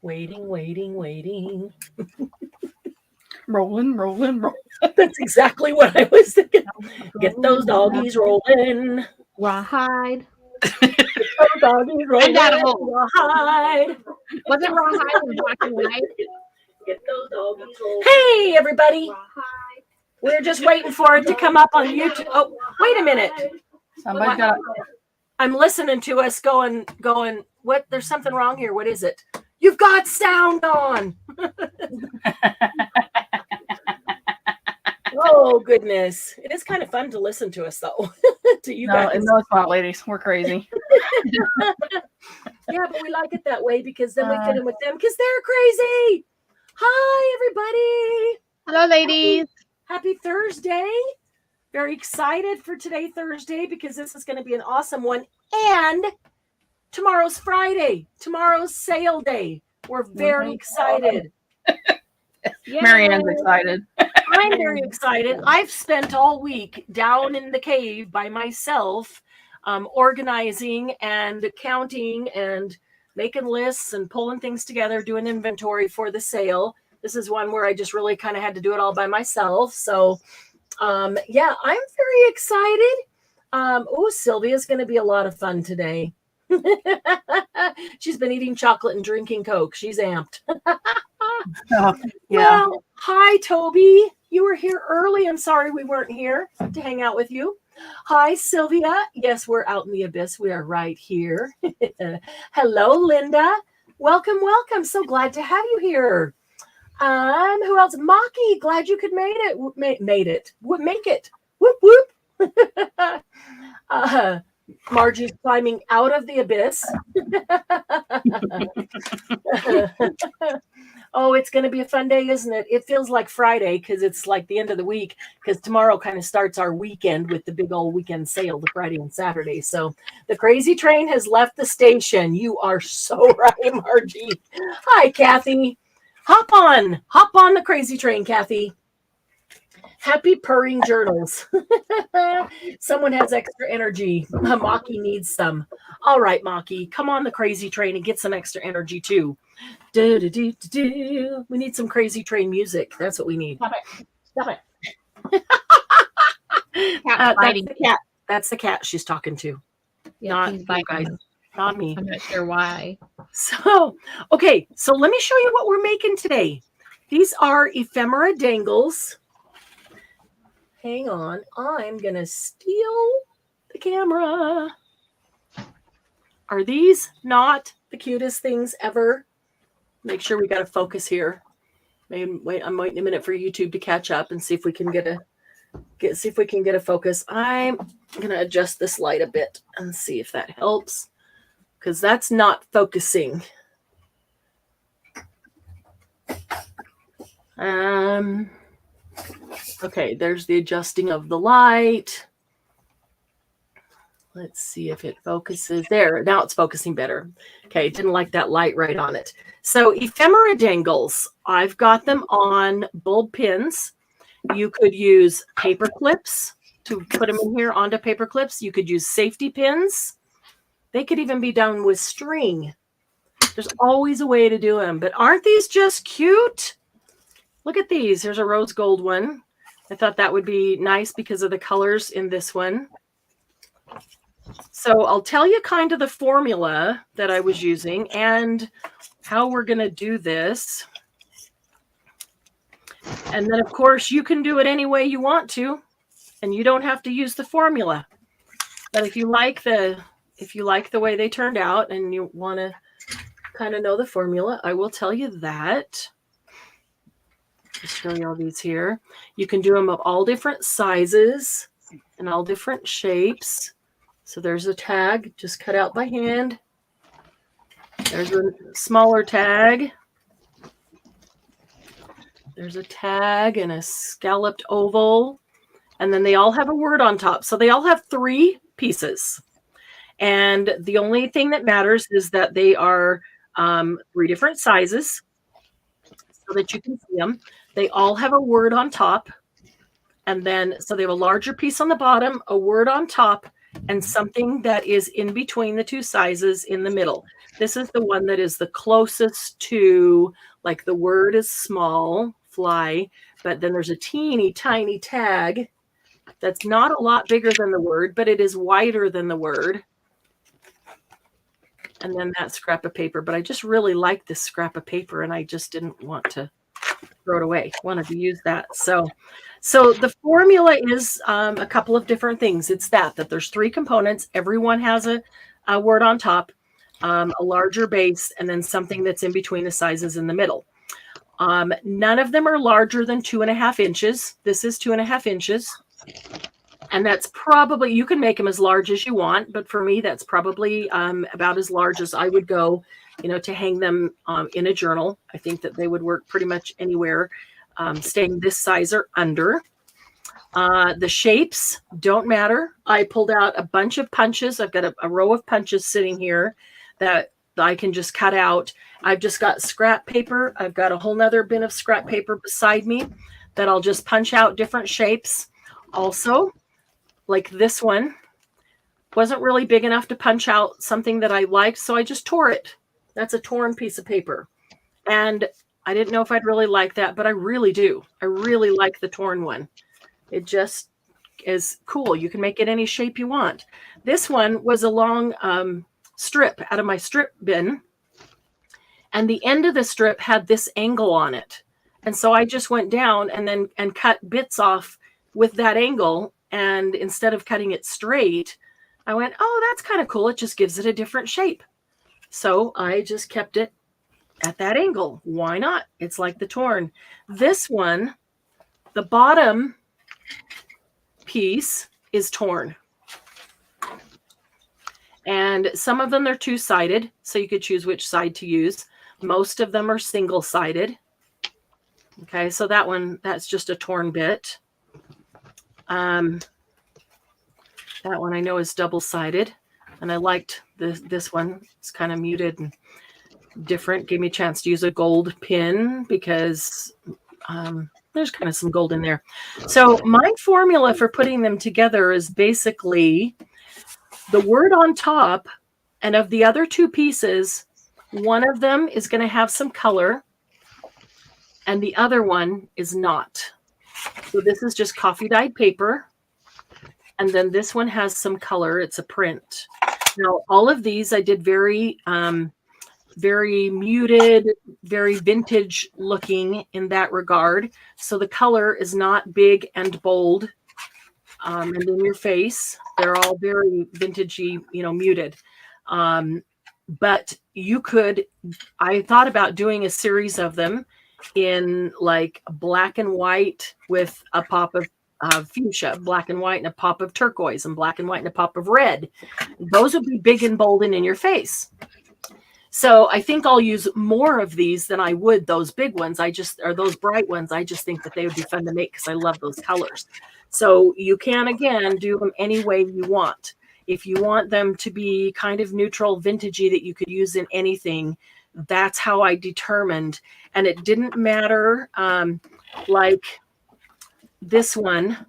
Waiting, waiting, waiting. Rolling, rolling, rolling. That's exactly what I was thinking. Get those doggies rolling. Rawhide. Get those doggies rolling. Rawhide. Was it rawhide or black and white? Get those doggies rolling. Hey, everybody. Rawhide. We're just waiting for it to come up on YouTube. Oh, wait a minute. Somebody's got. I'm listening to us going. What? There's something wrong here. What is it? You've got sound on. Oh, goodness. It is kind of fun to listen to us, though. To you guys. No, it's not, ladies. We're crazy. Yeah, but we like it that way because then we fit in with them because they're crazy. Hi, everybody. Hello, ladies. Happy Thursday. Very excited for today, Thursday, because this is going to be an awesome one. And tomorrow's Friday. Tomorrow's sale day. We're very excited. Marianne's excited. I'm very excited. I've spent all week down in the cave by myself, organizing and counting and making lists and pulling things together, doing inventory for the sale. This is one where I just really kind of had to do it all by myself. So, yeah, I'm very excited. Sylvia's going to be a lot of fun today. She's been eating chocolate and drinking Coke. She's amped. Yeah. Well, hi, Toby. You were here early. I'm sorry we weren't here to hang out with you. Hi, Sylvia. Yes, we're out in the abyss. We are right here. Hello, Linda. Welcome, welcome. So glad to have you here. Who else? Maki, glad you could made it. Make it. Whoop, whoop. Margie's climbing out of the abyss. Oh, it's going to be a fun day, isn't it? It feels like Friday because it's like the end of the week because tomorrow kind of starts our weekend with the big old weekend sale, the Friday and Saturday. So the crazy train has left the station. You are so right, Margie. Hi, Kathy. Hop on the crazy train, Kathy. Happy purring journals. Someone has extra energy. Maki needs some. All right, Maki, come on the crazy train and get some extra energy too. We need some crazy train music. That's what we need. Stop it. That's the cat. That's the cat she's talking to. Yeah, Not you guys. Not me. I'm not sure why. So, okay. So let me show you what we're making today. These are Ephemera Dangles. Hang on. I'm going to steal the camera. Are these not the cutest things ever? Make sure we got a focus here. I'm waiting a minute for YouTube to catch up and see if we can get a focus. I'm going to adjust this light a bit and see if that helps because that's not focusing. Okay, there's the adjusting of the light. Let's see if it focuses. There, now it's focusing better. Okay, didn't like that light right on it. So Ephemera Dangles, I've got them on bulb pins. You could use paper clips to put them in here onto paper clips. You could use safety pins. They could even be done with string. There's always a way to do them. But aren't these just cute? Look at these. There's a rose gold one. I thought that would be nice because of the colors in this one. So I'll tell you kind of the formula that I was using and how we're going to do this. And then, of course, you can do it any way you want to, and you don't have to use the formula. But if you like the way they turned out and you want to kind of know the formula, I will tell you that. Just show you all these here. You can do them of all different sizes and all different shapes. So there's a tag just cut out by hand. There's a smaller tag. There's a tag and a scalloped oval. And then they all have a word on top. So they all have 3 pieces. And the only thing that matters is that they are 3 different sizes so that you can see them. They all have a word on top. And then, so they have a larger piece on the bottom, a word on top, and something that is in between the two sizes in the middle. This is the one that is the closest to, like, the word is small, fly, but then there's a teeny tiny tag that's not a lot bigger than the word, but it is wider than the word. And then that scrap of paper. But I just really like this scrap of paper, and I just didn't want to throw it away. Wanted to use that. So the formula is a couple of different things. It's that there's 3 components. Everyone has a word on top, a larger base, and then something that's in between the sizes in the middle. None of them are larger than 2.5 inches. This is 2.5 inches. And that's probably, you can make them as large as you want, but for me, that's probably about as large as I would go, to hang them in a journal. I think that they would work pretty much anywhere, staying this size or under. The shapes don't matter. I pulled out a bunch of punches. I've got a row of punches sitting here that I can just cut out. I've just got scrap paper. I've got a whole nother bin of scrap paper beside me that I'll just punch out different shapes. Also, like this one wasn't really big enough to punch out something that I liked, so I just tore it. That's a torn piece of paper. And I didn't know if I'd really like that, but I really do. I really like the torn one. It just is cool. You can make it any shape you want. This one was a long strip out of my strip bin, and the end of the strip had this angle on it. And so I just went down and cut bits off with that angle. And instead of cutting it straight, I went, oh, that's kind of cool. It just gives it a different shape. So I just kept it at that angle. Why not? It's like the torn. This one, the bottom piece is torn. And some of them, they're 2-sided, so you could choose which side to use. Most of them are single-sided. Okay, so that one, that's just a torn bit. That one I know is double-sided, and I liked this one. It's kind of muted and different. Gave me a chance to use a gold pin because there's kind of some gold in there. So my formula for putting them together is basically the word on top, and of the other 2 pieces, one of them is going to have some color, and the other one is not. So this is just coffee dyed paper. And then this one has some color. It's a print. Now, all of these I did very, very muted, very vintage looking in that regard. So the color is not big and bold and in your face. They're all very vintagey, muted. But you could, I thought about doing a series of them in like black and white with a pop of fuchsia, black and white and a pop of turquoise, and black and white and a pop of red. Those would be big and bold and in your face. So I think I'll use more of these than I would those big ones. Or those bright ones. I just think that they would be fun to make because I love those colors. So you can, again, do them any way you want. If you want them to be kind of neutral, vintagey, that you could use in anything, that's how I determined. And it didn't matter, like this one,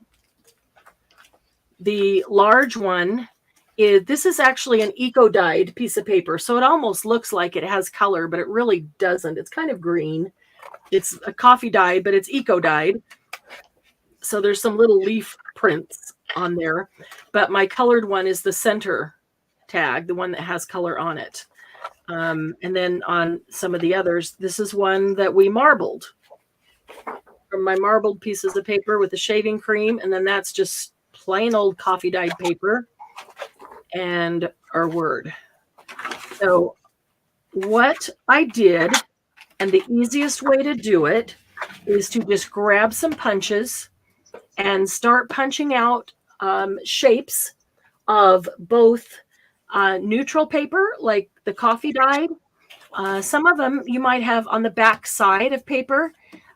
the large one, this is actually an eco-dyed piece of paper. So it almost looks like it has color, but it really doesn't. It's kind of green. It's a coffee dye, but it's eco-dyed. So there's some little leaf prints on there. But my colored one is the center tag, the one that has color on it. And then on some of the others, this is one that we marbled from my marbled pieces of paper with the shaving cream. And then that's just plain old coffee dyed paper and our word. So what I did, and the easiest way to do it, is to just grab some punches and start punching out shapes of both neutral paper, like the coffee dyed. Some of them you might have on the back side of paper.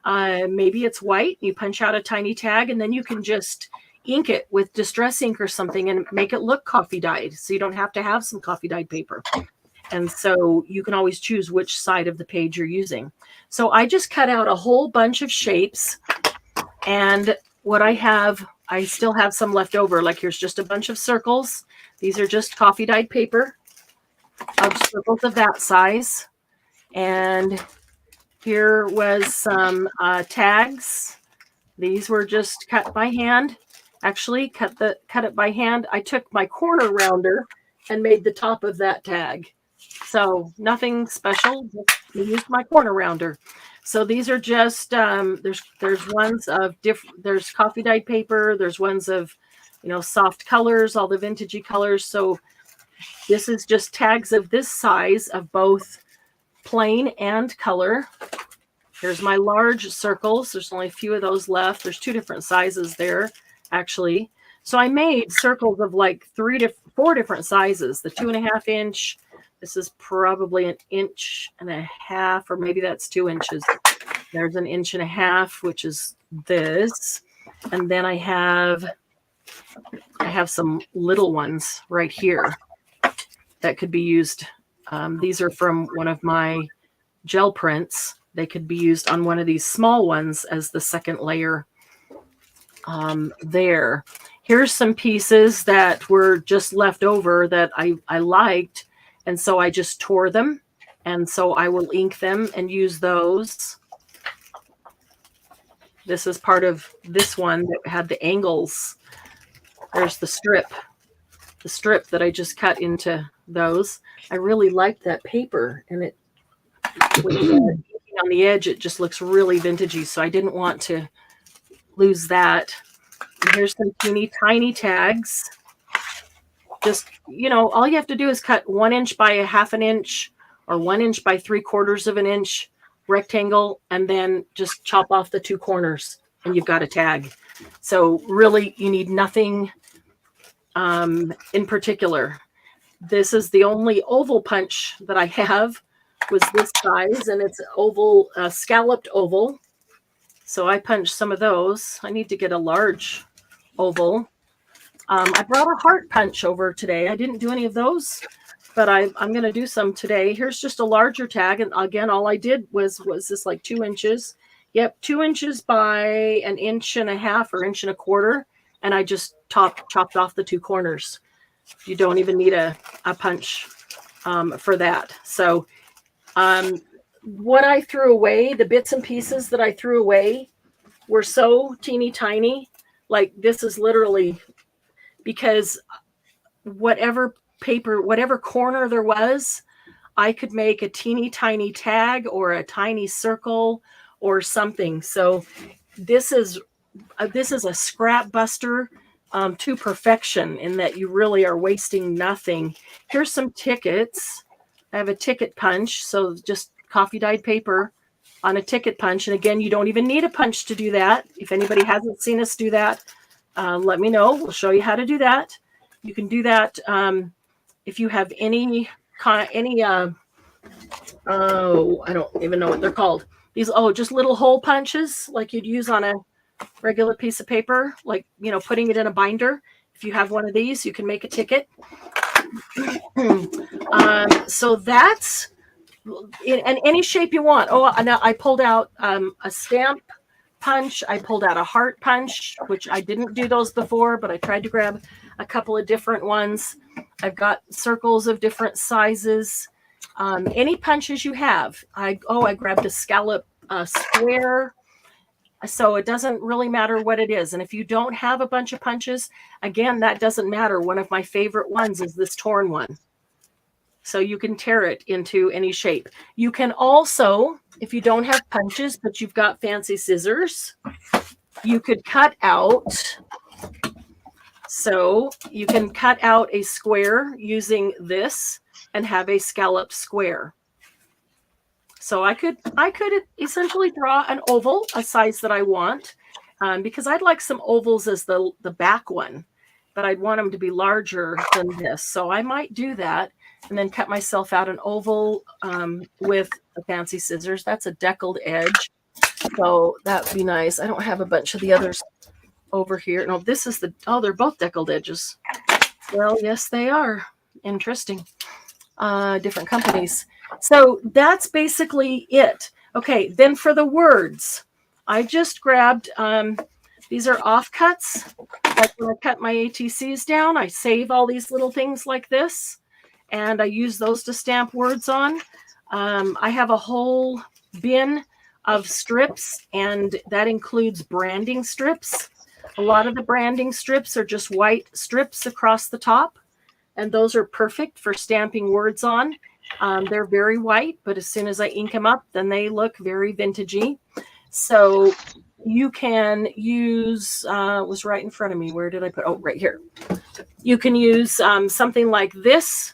Maybe it's white. You punch out a tiny tag, and then you can just ink it with distress ink or something and make it look coffee dyed. So you don't have to have some coffee dyed paper. And so you can always choose which side of the page you're using. So I just cut out a whole bunch of shapes. And what I have I still have some left over. Like here's just a bunch of circles. These are just coffee dyed paper of circles of that size. And here was some tags. These were just cut by hand. Actually, cut it by hand. I took my corner rounder and made the top of that tag. So nothing special. Just used my corner rounder. So these are just there's ones of different. There's coffee dyed paper. There's ones of soft colors, all the vintagey colors. So this is just tags of this size of both plain and color. Here's my large circles. There's only a few of those left. There's 2 different sizes there, actually. So I made circles of like 3 to 4 different sizes. The 2.5 inch. This is probably 1.5 inches, or maybe that's 2 inches. There's 1.5 inches, which is this. And then I have some little ones right here that could be used. These are from one of my gel prints. They could be used on one of these small ones as the second layer there. Here's some pieces that were just left over that I liked. And so I just tore them. And so I will ink them and use those. This is part of this one that had the angles. There's the strip that I just cut into those. I really liked that paper, and it with the inking on the edge, it just looks really vintagey. So I didn't want to lose that. And here's some teeny tiny tags. Just, all you have to do is cut 1 inch by 1/2 inch or 1 inch by 3/4 inch rectangle, and then just chop off the 2 corners and you've got a tag. So really you need nothing in particular. This is the only oval punch that I have was this size, and it's oval, scalloped oval. So I punched some of those. I need to get a large oval. I brought a heart punch over today. I didn't do any of those, but I'm going to do some today. Here's just a larger tag. And again, all I did was this like 2 inches. Yep, 2 inches by 1.5 inches or 1.25 inches. And I just chopped off the 2 corners. You don't even need a punch for that. So what I threw away, the bits and pieces that I threw away were so teeny tiny. Like this is literally, because whatever paper, whatever corner there was, I could make a teeny tiny tag or a tiny circle or something. So this is a scrap buster to perfection, in that you really are wasting nothing. Here's some tickets. I have a ticket punch. So just coffee dyed paper on a ticket punch. And again, you don't even need a punch to do that. If anybody hasn't seen us do that, let me know. We'll show you how to do that. You can do that if you have any I don't even know what they're called. These, just little hole punches like you'd use on a regular piece of paper, like, putting it in a binder. If you have one of these, you can make a ticket. So that's in any shape you want. Now I pulled out a stamp punch. I pulled out a heart punch, which I didn't do those before, but I tried to grab a couple of different ones. I've got circles of different sizes. Any punches you have. I grabbed a scallop square. So it doesn't really matter what it is. And if you don't have a bunch of punches, again, that doesn't matter. One of my favorite ones is this torn one. So you can tear it into any shape. You can also, if you don't have punches, but you've got fancy scissors, you could cut out. So you can cut out a square using this and have a scallop square. So I could essentially draw an oval, a size that I want, because I'd like some ovals as the back one, but I'd want them to be larger than this. So I might do that and then cut myself out an oval with the fancy scissors. That's a deckled edge. So that'd be nice. I don't have a bunch of the others over here. No, this is they're both deckled edges. Well, yes, they are. Interesting. Different companies. So that's basically it. Okay, then for the words, I just grabbed These are offcuts. Like when I cut my ATCs down, I save all these little things like this, and I use those to stamp words on. I have a whole bin of strips, and that includes branding strips. A lot of the branding strips are just white strips across the top, and those are perfect for stamping words on. They're very white, but as soon as I ink them up, then they look very vintagey. So you can use, it was right in front of me. Where did I put? Oh, right here. You can use something like this.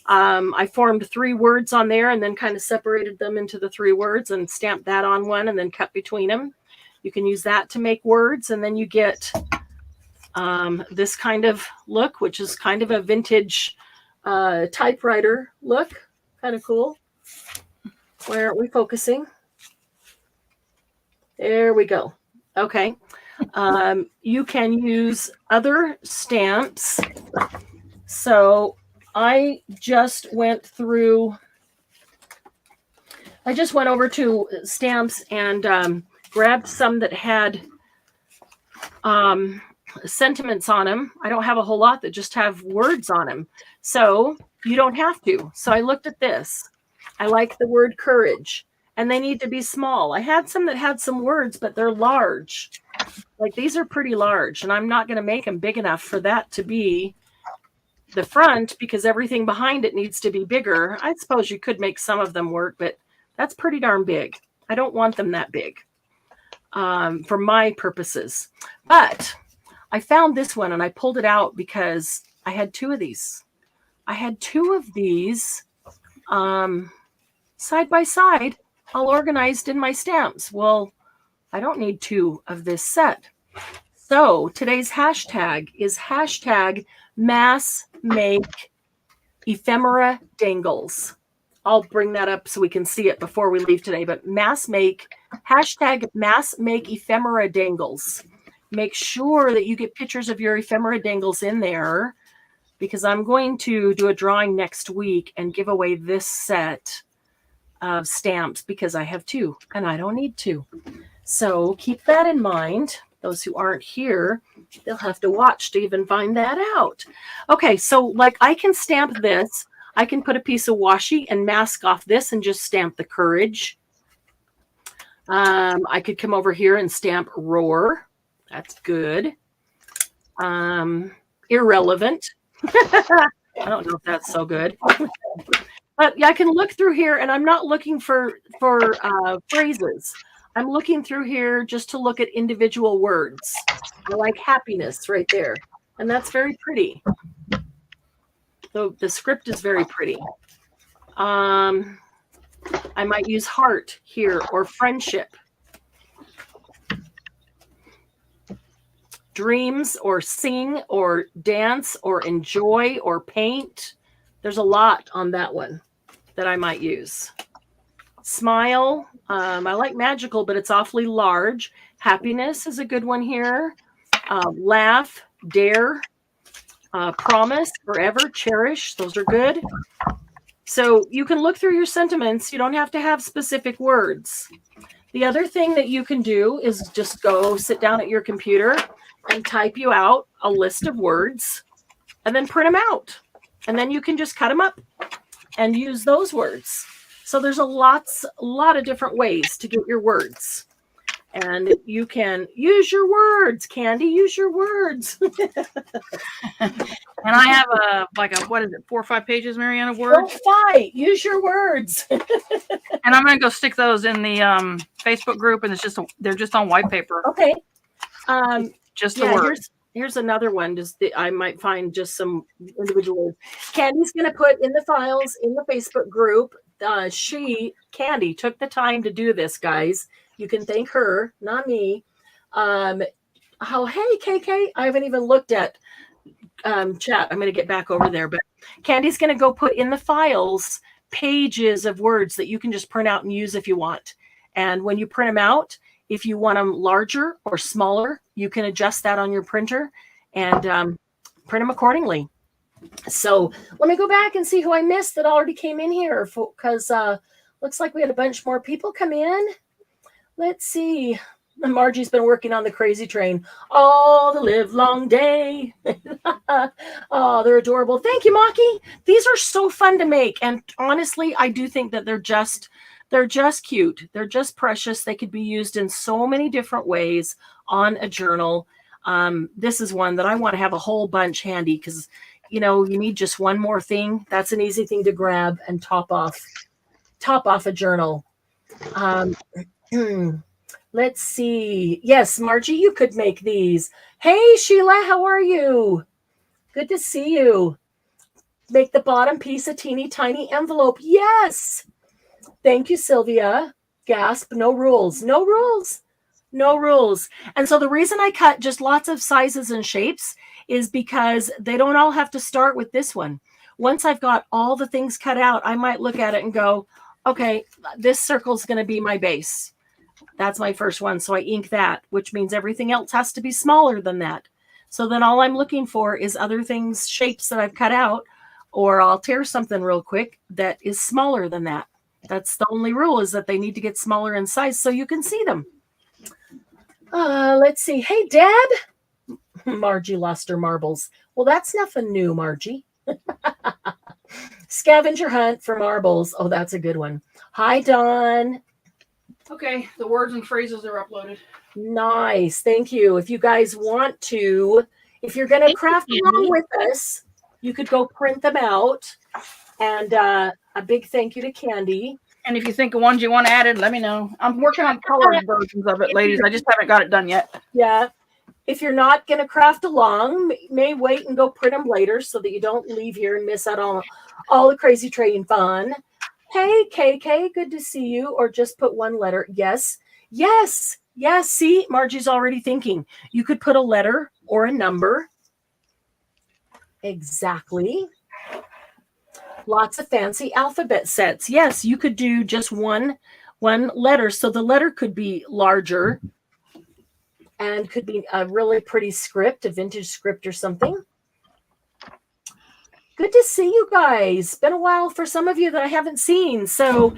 I formed 3 words on there and then kind of separated them into the 3 words and stamped that on one and then cut between them. You can use that to make words, and then you get this kind of look, which is kind of a vintage typewriter look. Kind of cool. Where are we focusing? There we go. Okay. You can use other stamps. So I just went over to stamps and grabbed some that had sentiments on them. I don't have a whole lot that just have words on them. So you don't have to. So I looked at this. I like the word courage, and they need to be small. I had some that had some words, but they're large. Like these are pretty large, and I'm not going to make them big enough for that to be the front because everything behind it needs to be bigger. I suppose you could make some of them work, but that's pretty darn big. I don't want them that big for my purposes. But I found this one and I pulled it out because I had 2 of these. I had 2 of these side by side, all organized in my stamps. Well, I don't need 2 of this set. So today's hashtag is hashtag mass make ephemera dangles. I'll bring that up so we can see it before we leave today, but hashtag mass make ephemera dangles. Make sure that you get pictures of your ephemera dangles in there, because I'm going to do a drawing next week and give away this set of stamps because I have 2 and I don't need 2. So keep that in mind. Those who aren't here, they'll have to watch to even find that out. Okay, so like I can stamp this. I can put a piece of washi and mask off this and just stamp the courage. I could come over here and stamp roar. That's good. Irrelevant. I don't know if that's so good. But yeah, I can look through here, and I'm not looking for phrases. I'm looking through here just to look at individual words. I like happiness right there, and that's very pretty. So the script is very pretty. I might use heart here or friendship. Dreams or sing or dance or enjoy or paint. There's a lot on that one that I might use. Smile. I like magical, but it's awfully large. Happiness is a good one here. Laugh, dare, promise, forever, cherish. Those are good. So you can look through your sentiments. You don't have to have specific words. The other thing that you can do is just go sit down at your computer and type you out a list of words and then print them out. And then you can just cut them up and use those words. So there's a lot of different ways to get your words. And you can use your words, Candy, use your words. And I have what is it, 4 or 5 pages, Marianne, of words? Don't fight, use your words. And I'm going to go stick those in the Facebook group, and they're just on white paper. Okay. Just the words. Here's another one. I might find just some individual words. Candy's going to put in the files in the Facebook group. Candy took the time to do this, guys. You can thank her, not me. Hey, KK, I haven't even looked at chat. I'm going to get back over there, but Candy's going to go put in the files pages of words that you can just print out and use if you want. And when you print them out, if you want them larger or smaller, you can adjust that on your printer and print them accordingly. So let me go back and see who I missed that already came in here, because looks like we had a bunch more people come in. Let's see. Margie's been working on the crazy train all the live long day. Oh, they're adorable. Thank you, Maki. These are so fun to make. And honestly, I do think that they're just cute. They're just precious. They could be used in so many different ways on a journal. This is one that I want to have a whole bunch handy because, you need just one more thing. That's an easy thing to grab and top off a journal. Let's see. Yes, Margie, you could make these. Hey, Sheila, how are you? Good to see you. Make the bottom piece a teeny tiny envelope. Yes. Thank you, Sylvia. Gasp. No rules. No rules. No rules. And so the reason I cut just lots of sizes and shapes is because they don't all have to start with this one. Once I've got all the things cut out, I might look at it and go, okay, this circle is going to be my base. That's my first one. So I ink that, which means everything else has to be smaller than that. So then all I'm looking for is other things, shapes that I've cut out, or I'll tear something real quick that is smaller than that. That's the only rule, is that they need to get smaller in size so you can see them. Let's see. Hey, Dad. Margie lost her marbles. Well, that's nothing new, Margie. Scavenger hunt for marbles. Oh, that's a good one. Hi, Dawn. Okay, the words and phrases are uploaded. Nice. Thank you. If you guys want to, if you're going to craft along with us, you could go print them out. And a big thank you to Candy. And if you think of ones you want added, let me know. I'm working on colored versions of it, ladies. I just haven't got it done yet. Yeah. If you're not going to craft along, may wait and go print them later so that you don't leave here and miss out on all the crazy train fun. Hey, KK, good to see you. Or just put one letter. Yes. Yes. Yes. See, Margie's already thinking. You could put a letter or a number. Exactly. Lots of fancy alphabet sets. Yes, you could do just one letter. So the letter could be larger and could be a really pretty script, a vintage script or something. Good to see you guys. Been a while for some of you that I haven't seen. So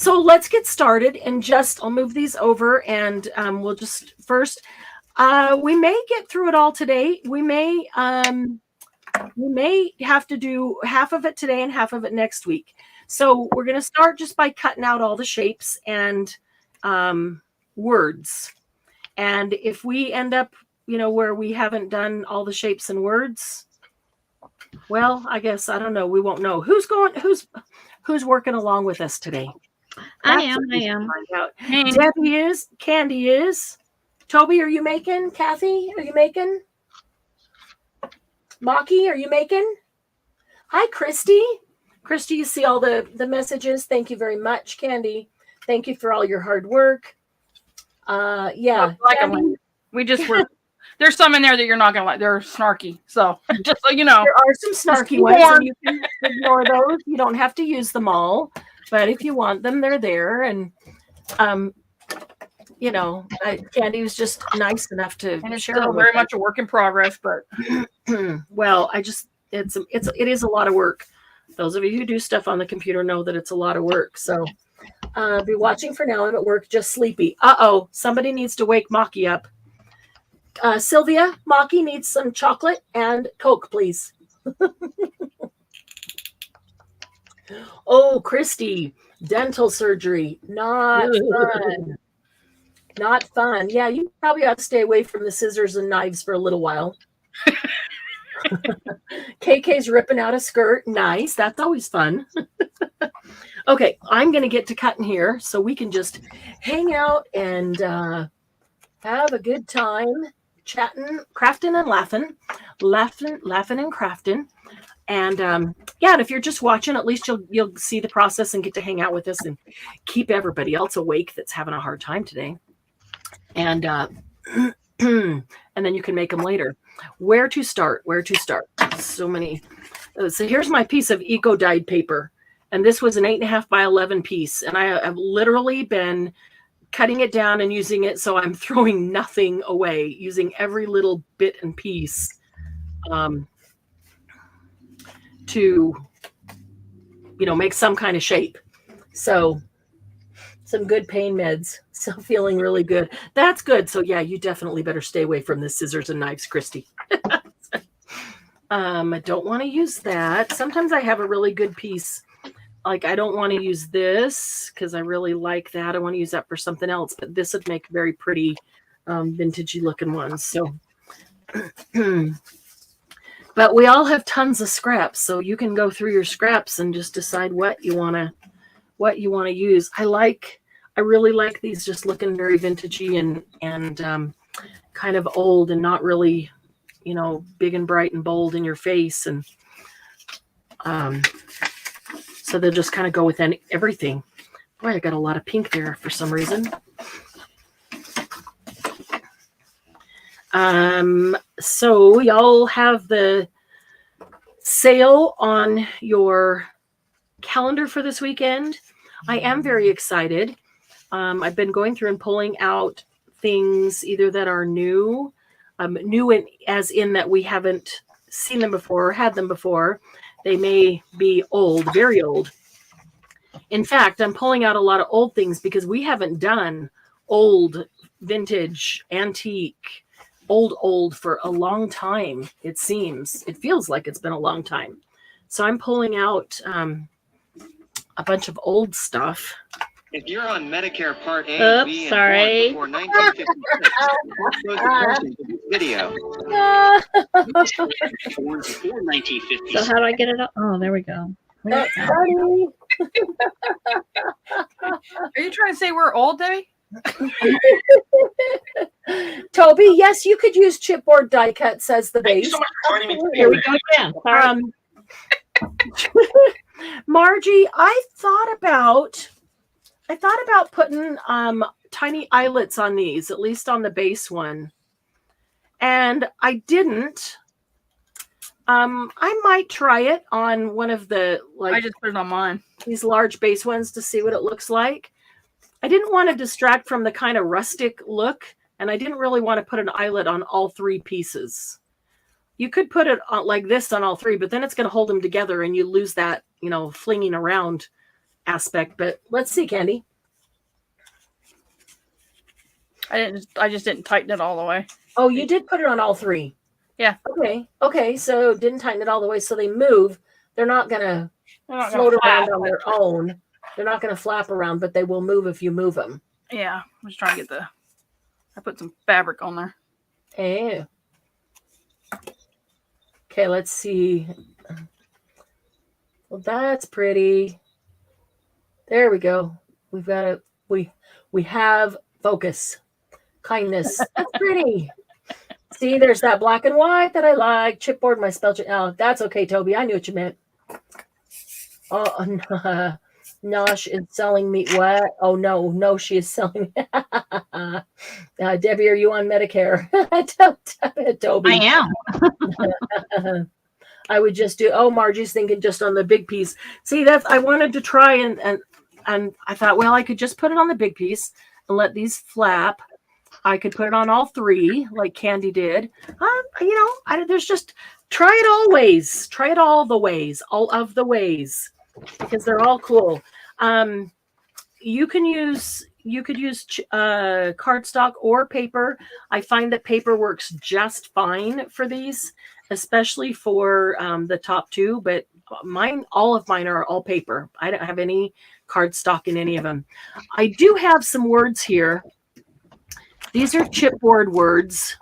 let's get started and I'll move these over and we'll just first, we may get through it all today. We may have to do half of it today and half of it next week. So we're going to start just by cutting out all the shapes and words. And if we end up, where we haven't done all the shapes and words, well, I guess, I don't know. We won't know. Who's working along with us today? I am. Debbie is. Candy is. Toby, are you making? Kathy, are you making? Maki, are you making? Hi, Christy. Christy, you see all the messages. Thank you very much, Candy. Thank you for all your hard work. Yeah. Candy, we just were. There's some in there that you're not gonna like. They're snarky. So just so you know, there are some snarky ones, and you can ignore those. You don't have to use them all, but if you want them, they're there. And Candy was just nice enough to and it's share. Still very much a work in progress, but well, it is a lot of work. Those of you who do stuff on the computer know that it's a lot of work. So be watching for now. I'm at work, just sleepy. Somebody needs to wake Maki up. Sylvia, Maki needs some chocolate and Coke, please. Oh, Christy, dental surgery. Not fun. Not fun. Yeah, you probably ought to stay away from the scissors and knives for a little while. KK's ripping out a skirt. Nice. That's always fun. Okay, I'm going to get to cutting here so we can just hang out and have a good time chatting, crafting and laughing and crafting. And and if you're just watching, at least you'll see the process and get to hang out with us and keep everybody else awake that's having a hard time today. And and then you can make them later. Where to start? So many. So here's my piece of eco-dyed paper. And this was an 8.5 by 11 piece. And I have literally been cutting it down and using it. So I'm throwing nothing away, using every little bit and piece to, make some kind of shape. So some good pain meds. So feeling really good. That's good. So yeah, you definitely better stay away from the scissors and knives, Christy. I don't want to use that. Sometimes I have a really good piece. Like I don't want to use this because I really like that. I want to use that for something else, but this would make very pretty vintagey looking ones. So, but we all have tons of scraps, so you can go through your scraps and just decide what you want to use. I really like these just looking very vintagey and kind of old and not really, big and bright and bold in your face. And so they'll just kind of go with everything. Boy, I got a lot of pink there for some reason. So y'all have the sale on your calendar for this weekend. I am very excited. I've been going through and pulling out things either that are new as in that we haven't seen them before or had them before. They may be old, very old. In fact, I'm pulling out a lot of old things because we haven't done old, vintage, antique, old for a long time, it seems. It feels like it's been a long time. So I'm pulling out a bunch of old stuff. If you're on Medicare Part A, Oops, B, and sorry. before 1956, watch those questions in this video. Born before 1956. So how do I get it up? Oh, there we go. That's funny. Are you trying to say we're old, Debbie? Toby, yes, you could use chipboard die cut, says the Thank you base. so much for joining me today. Here we go again. Sorry. Margie, I thought about putting tiny eyelets on these, at least on the base one. And I didn't. I might try it on one of the I just put it on mine. these large base ones to see what it looks like. I didn't want to distract from the kind of rustic look, and I didn't really want to put an eyelet on all three pieces. You could put it on, like this on all three, but then it's going to hold them together and you lose that, flinging around aspect. But let's see, Candy. I just didn't tighten it all the way. Oh, you did put it on all three. Yeah. Okay. So didn't tighten it all the way, so they move. They're not going to float around on their own. They're not going to flap around, but they will move if you move them. Yeah, I'm just trying to get I put some fabric on there. Hey. Okay, let's see. Well, that's pretty. There we go. We've got a we have focus, kindness. That's pretty. See, there's that black and white that I like. Chipboard my spell check. Oh, that's okay, Toby. I knew what you meant. Oh, no, she is selling me what? Oh no, she is selling. Debbie, are you on Medicare? Toby, I am. I would just do. Oh, Margie's thinking just on the big piece. See, that's I wanted to try and I thought, well, I could just put it on the big piece and let these flap. I could put it on all three, like Candy did. There's just try it all ways. Try it all of the ways, because they're all cool. You could use cardstock or paper. I find that paper works just fine for these, especially for the top two. But all of mine are all paper. I don't have any cardstock in any of them. I do have some words here. These are chipboard words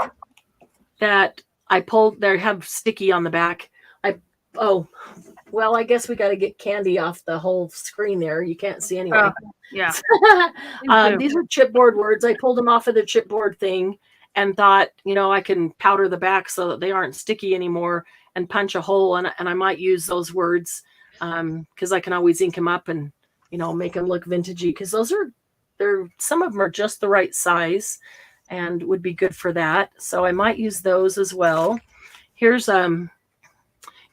that I pulled. They have sticky on the back. Well, I guess we got to get Candy off the whole screen there. You can't see anyway. Yeah. These are chipboard words. I pulled them off of the chipboard thing and thought, I can powder the back so that they aren't sticky anymore and punch a hole. And I might use those words because I can always ink them up and, make them look vintagey, because some of them are just the right size and would be good for that. So I might use those as well. Here's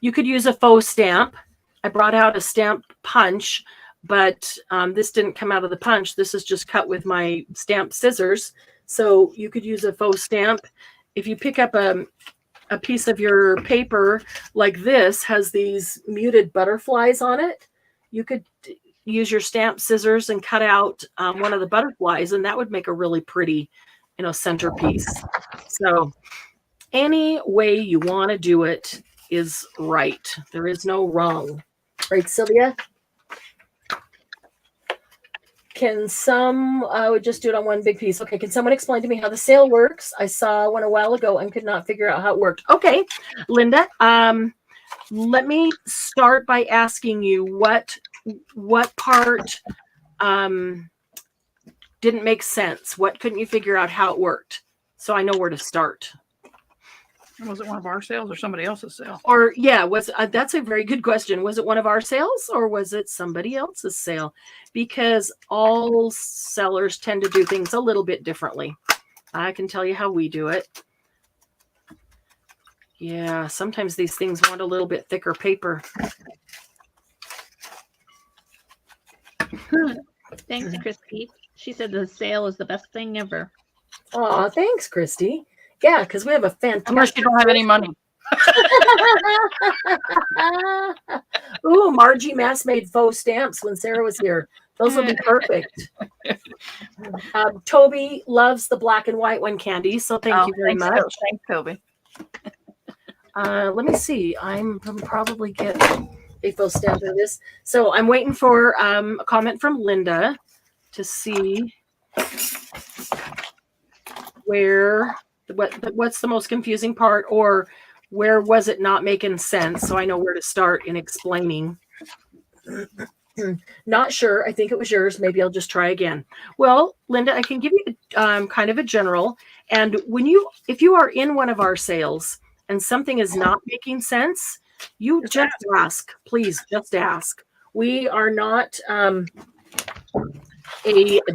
you could use a faux stamp. I brought out a stamp punch, but this didn't come out of the punch. This is just cut with my stamp scissors. So you could use a faux stamp. If you pick up a piece of your paper like this has these muted butterflies on it, you use your stamp scissors and cut out one of the butterflies, and that would make a really pretty, centerpiece. So any way you want to do it is right. There is no wrong. Right, Sylvia? Can I would just do it on one big piece. Okay, can someone explain to me how the sale works? I saw one a while ago and could not figure out how it worked. Okay, Linda, let me start by asking you what part didn't make sense. What couldn't you figure out how it worked? So I know where to start. Was it one of our sales or somebody else's sale? Or that's a very good question. Was it one of our sales or was it somebody else's sale? Because all sellers tend to do things a little bit differently. I can tell you how we do it. Yeah, sometimes these things want a little bit thicker paper. Thanks, Christy. She said the sale is the best thing ever. Aw, thanks, Christy. Yeah, because we have a fantastic. Unless you don't have any money. Ooh, Margie Mass made faux stamps when Sarah was here. Those will be perfect. Toby loves the black and white one, Candy. So thank you very much. Thanks, Toby. Let me see. I'm probably get a faux stamp of this. So I'm waiting for a comment from Linda to see what's the most confusing part, or where was it not making sense, so I know where to start in explaining. Not sure. I think it was yours. Maybe I'll just try again. Well, Linda, I can give you kind of a general. And if you are in one of our sales and something is not making sense, you just ask. Please, just ask. We are not a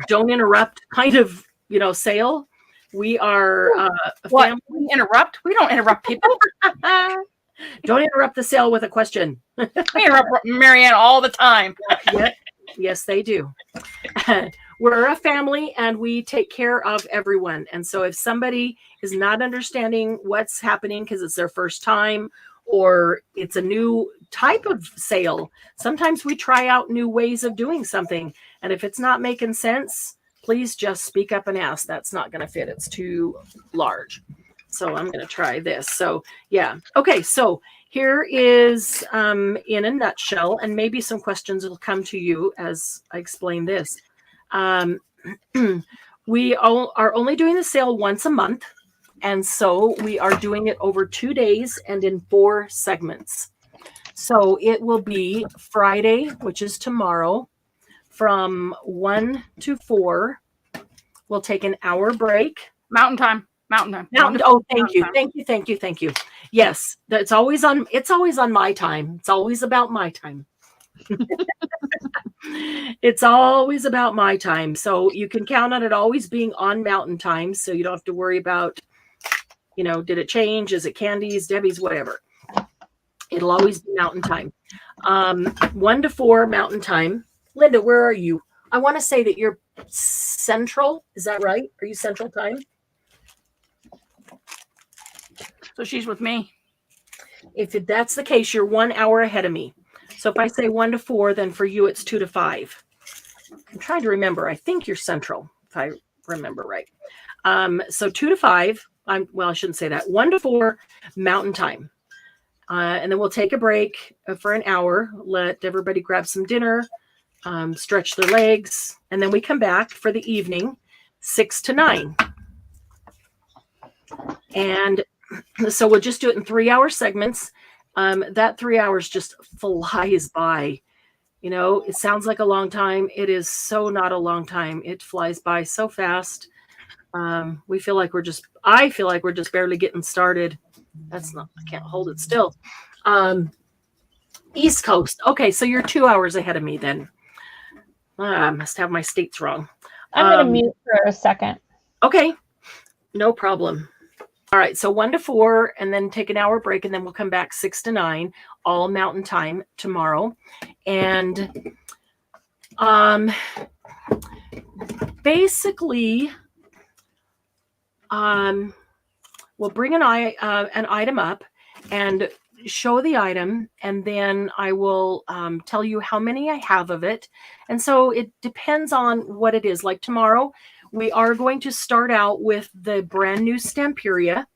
don't interrupt kind of sale. We are a family. We interrupt? We don't interrupt people. Don't interrupt the sale with a question. We interrupt Marianne all the time. Yes, they do. We're a family and we take care of everyone. And so if somebody is not understanding what's happening because it's their first time or it's a new type of sale, sometimes we try out new ways of doing something. And if it's not making sense, please just speak up and ask. That's not going to fit. It's too large. So I'm going to try this. So yeah. Okay. So here is in a nutshell, and maybe some questions will come to you as I explain this. We are only doing the sale once a month. And so we are doing it over 2 days and in 4 segments. So it will be Friday, which is tomorrow, from 1 to 4. We'll take an hour break. Mountain time. Oh, thank you. Yes, it's always on my time. It's always about my time. It's always about my time. So you can count on it always being on Mountain Time. So you don't have to worry about, did it change? Is it Candy's, Debbie's, whatever. It'll always be Mountain Time. 1 to 4 Mountain Time. Linda, where are you? I want to say that you're Central. Is that right? Are you Central Time? So she's with me. If that's the case, you're 1 hour ahead of me. So if I say 1 to 4, then for you it's 2 to 5. I'm trying to remember. I think you're Central, if I remember right. So 2 to 5. I shouldn't say that. 1 to 4 Mountain Time. And then we'll take a break for an hour. Let everybody grab some dinner, stretch their legs, and then we come back for the evening, 6 to 9. And so we'll just do it in 3-hour segments. That 3 hours just flies by. It sounds like a long time. It is so not a long time. It flies by so fast. I feel like we're just barely getting started. I can't hold it still. East Coast. Okay, so you're 2 hours ahead of me then. I must have my states wrong. I'm going to mute for a second. Okay, no problem. All right, so 1 to 4, and then take an hour break, and then we'll come back 6 to 9, all Mountain Time tomorrow. And basically, we'll bring an item up, and show the item, and then I will tell you how many I have of it. And so it depends on what it is. Like tomorrow, we are going to start out with the brand new Stamperia.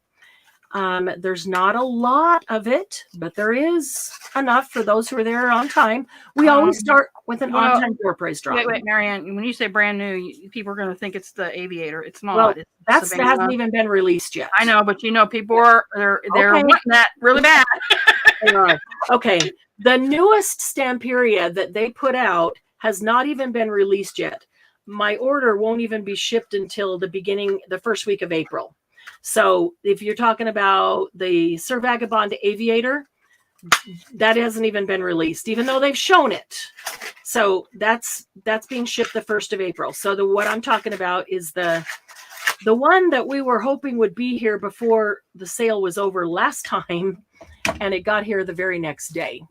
There's not a lot of it, but there is enough for those who are there on time. We always start with an on-time door prize drop. Wait, Marianne. When you say brand new, people are going to think it's the Aviator. It's not. Well, it's that Savannah. hasn't even been released yet. I know, but people are they're Okay. wanting that really bad. Okay. The newest Stamperia that they put out has not even been released yet. My order won't even be shipped until the first week of April. So if you're talking about the Sir Vagabond Aviator, that hasn't even been released, even though they've shown it. So that's being shipped the 1st of April. So what I'm talking about is the one that we were hoping would be here before the sale was over last time, and it got here the very next day.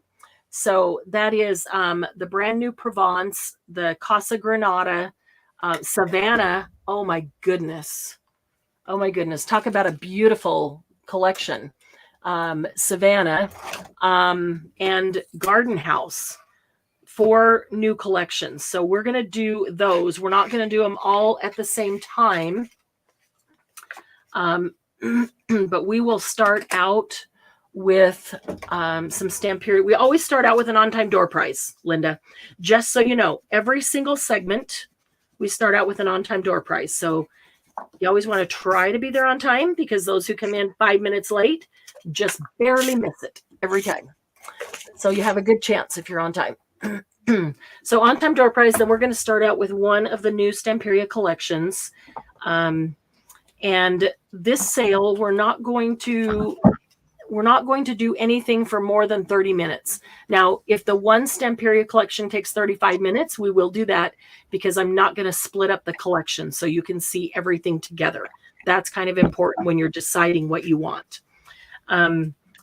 So that is the brand new Provence, the Casa Granada, Savannah. Oh my goodness. Talk about a beautiful collection. Savannah and Garden House. 4 new collections. So we're going to do those. We're not going to do them all at the same time. But we will start out with some Stamperia. We always start out with an on-time door prize, Linda. Just so you know, every single segment, we start out with an on-time door prize. So you always want to try to be there on time, because those who come in 5 minutes late just barely miss it every time. So you have a good chance if you're on time. So on-time door prize, then we're going to start out with one of the new Stamperia collections. And this sale, we're not going to do anything for more than 30 minutes. Now, if the one Stamperia collection takes 35 minutes, we will do that, because I'm not going to split up the collection so you can see everything together. That's kind of important when you're deciding what you want.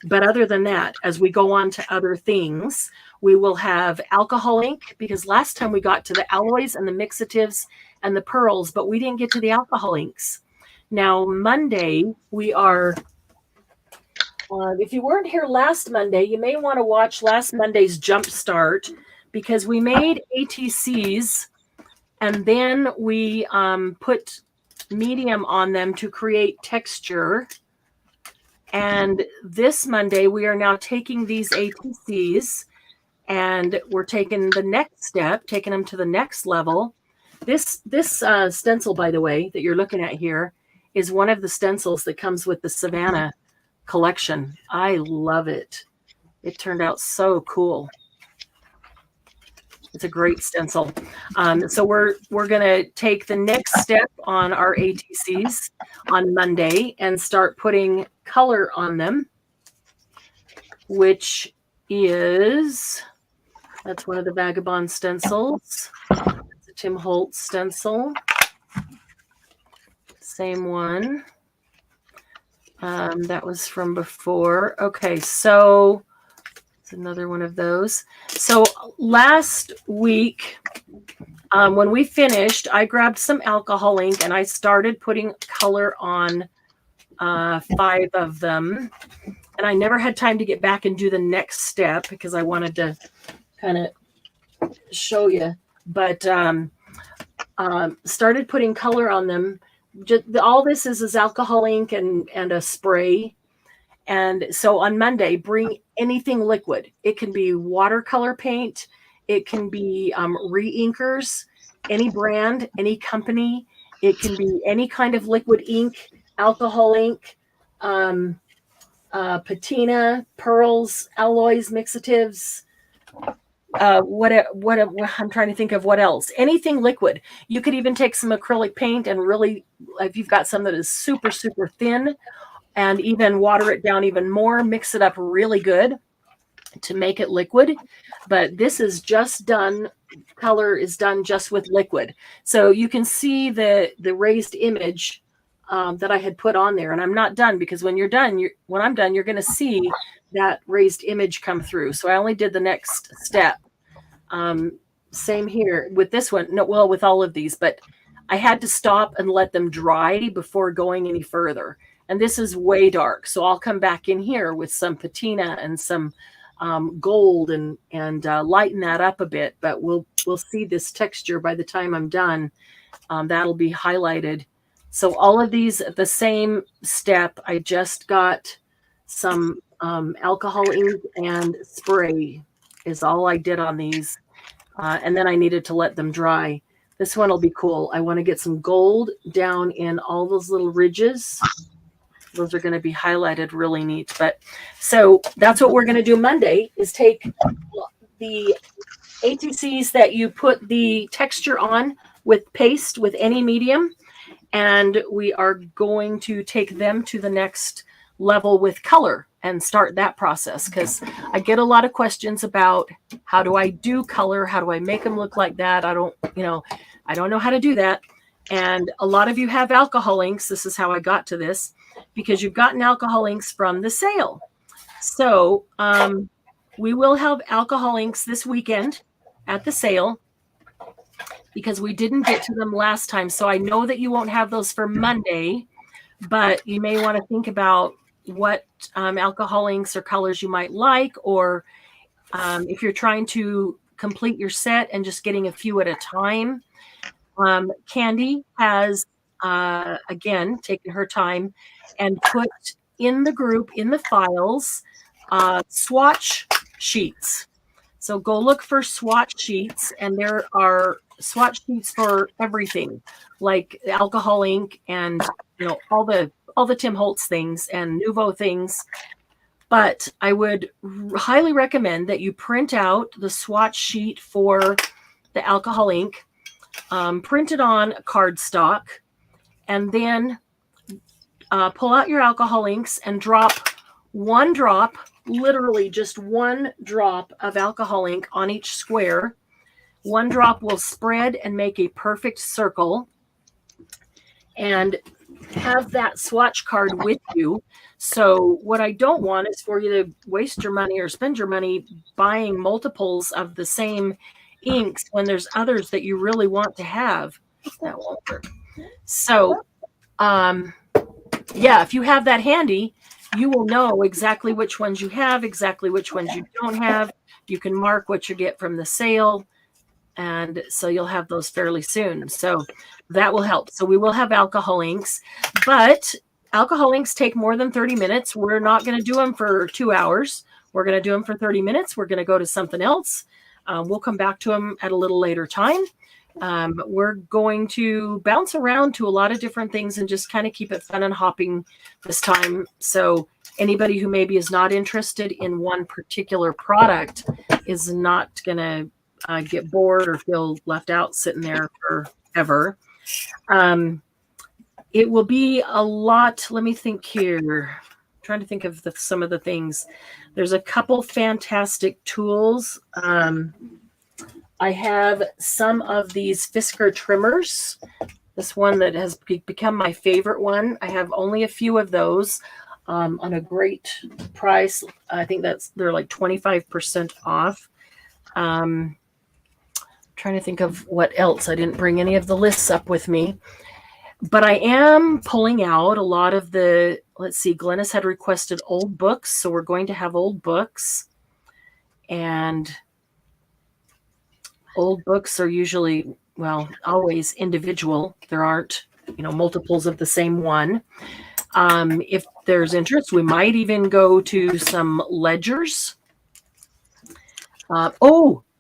But other than that, as we go on to other things, we will have alcohol ink, because last time we got to the alloys and the mixatives and the pearls, but we didn't get to the alcohol inks. Now, Monday, we are... if you weren't here last Monday, you may want to watch last Monday's Jump Start, because we made ATCs and then we put medium on them to create texture. And this Monday, we are now taking these ATCs and we're taking the next step, taking them to the next level. This stencil, by the way, that you're looking at here is one of the stencils that comes with the Savannah collection. I love it. It turned out so cool. It's a great stencil. So we're going to take the next step on our ATCs on Monday and start putting color on them, which is, that's one of the Vagabond stencils. It's a Tim Holtz stencil. Same one. That was from before. Okay, so it's another one of those. So last week, when we finished, I grabbed some alcohol ink and I started putting color on 5 of them. And I never had time to get back and do the next step because I wanted to kind of show you. But started putting color on them. All this is alcohol ink and a spray. And so on Monday, bring anything liquid. It can be watercolor paint. It can be re-inkers, any brand, any company. It can be any kind of liquid ink, alcohol ink, patina, pearls, alloys, mixatives. What I'm trying to think of what else. Anything liquid. You could even take some acrylic paint and really, if you've got some that is super, super thin, and even water it down even more, mix it up really good to make it liquid. But this is just done, color is done just with liquid. So you can see the raised image that I had put on there. And I'm not done, because when you're done, when I'm done, you're going to see that raised image come through. So I only did the next step. Same here with this one. No, well, with all of these, but I had to stop and let them dry before going any further. And this is way dark. So I'll come back in here with some patina and some gold and lighten that up a bit. But we'll see this texture by the time I'm done. That'll be highlighted. So all of these at the same step. I just got some alcohol ink and spray is all I did on these. And then I needed to let them dry. This one will be cool. I want to get some gold down in all those little ridges. Those are going to be highlighted really neat. But so that's what we're going to do Monday is take the ATCs that you put the texture on with paste with any medium. And we are going to take them to the next level with color and start that process. Because I get a lot of questions about how do I do color? How do I make them look like that? I don't know how to do that. And a lot of you have alcohol inks. This is how I got to this, because you've gotten alcohol inks from the sale. So we will have alcohol inks this weekend at the sale because we didn't get to them last time. So I know that you won't have those for Monday, but you may want to think about what alcohol inks or colors you might like, or if you're trying to complete your set and just getting a few at a time. Candy has, again, taken her time and put in the group, in the files, swatch sheets. So go look for swatch sheets, and there are swatch sheets for everything, like alcohol ink and all the Tim Holtz things and Nuvo things. But I would highly recommend that you print out the swatch sheet for the alcohol ink, print it on cardstock, and then pull out your alcohol inks and drop one drop, literally just one drop of alcohol ink on each square. One drop will spread and make a perfect circle. And have that swatch card with you. So what I don't want is for you to waste your money or spend your money buying multiples of the same inks when there's others that you really want to have. That won't work. So if you have that handy, you will know exactly which ones you have, exactly which ones you don't have. You can mark what you get from the sale. And so you'll have those fairly soon. So that will help. So we will have alcohol inks, but alcohol inks take more than 30 minutes. We're not going to do them for 2 hours. We're going to do them for 30 minutes. We're going to go to something else. We'll come back to them at a little later time. We're going to bounce around to a lot of different things and just kind of keep it fun and hopping this time. So anybody who maybe is not interested in one particular product is not going to get bored or feel left out sitting there forever. It will be a lot. Let me think here. I'm trying to think of some of the things. There's a couple fantastic tools. I have some of these Fisker trimmers. This one that has become my favorite one. I have only a few of those on a great price. I think they're like 25% off. Trying to think of what else. I didn't bring any of the lists up with me, but I am pulling out a lot of the, let's see, Glennis had requested old books. So we're going to have old books, and old books are usually, always individual. There aren't, multiples of the same one. If there's interest, we might even go to some ledgers.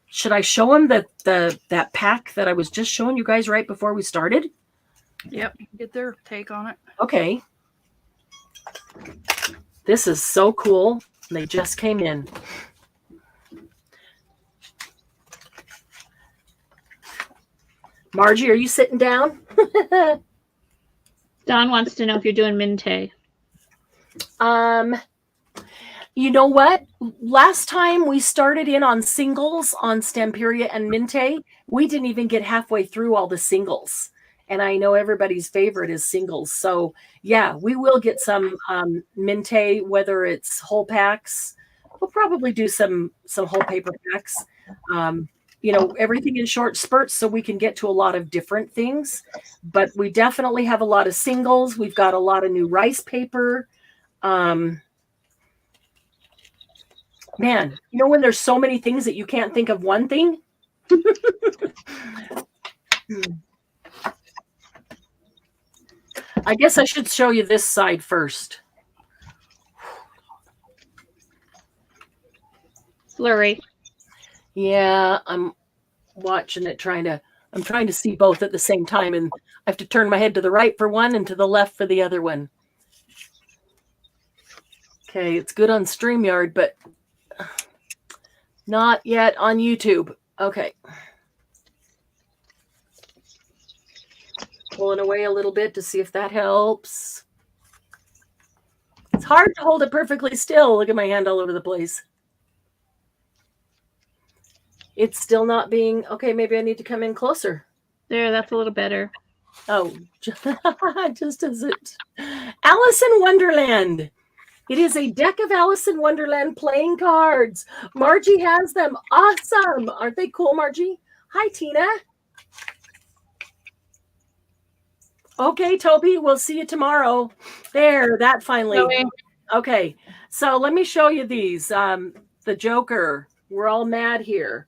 Should I show them that pack that I was just showing you guys right before we started? Yep, get their take on it. Okay. This is so cool. They just came in. Margie, are you sitting down? Don wants to know if you're doing Minte. You know what? Last time we started in on singles on Stamperia and Minte, we didn't even get halfway through all the singles. And I know everybody's favorite is singles. So yeah, we will get some Minte, whether it's whole packs. We'll probably do some whole paper packs. everything in short spurts so we can get to a lot of different things. But we definitely have a lot of singles. We've got a lot of new rice paper. Man, when there's so many things that you can't think of one thing. I guess I should show you this side first. Blurry. Yeah, I'm watching it, I'm trying to see both at the same time, and I have to turn my head to the right for one and to the left for the other one. Okay, it's good on StreamYard, but not yet on YouTube. Okay. Pulling away a little bit to see if that helps. It's hard to hold it perfectly still. Look at my hand all over the place. It's still not being, okay, maybe I need to come in closer. There, that's a little better. Oh, just as it. Alice in Wonderland. It is a deck of Alice in Wonderland playing cards. Margie has them. Awesome. Aren't they cool, Margie? Hi, Tina. Okay, Toby, we'll see you tomorrow. There, that finally. Okay, so let me show you these. The Joker. We're all mad here.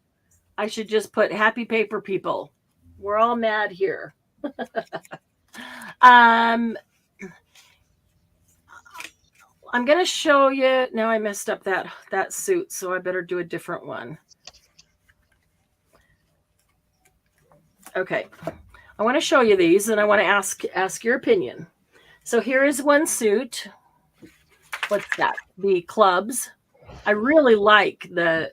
I should just put happy paper people. We're all mad here. I'm going to show you. Now I messed up that suit, so I better do a different one. Okay. I want to show you these, and I want to ask your opinion. So here is one suit. What's that? The clubs. I really like the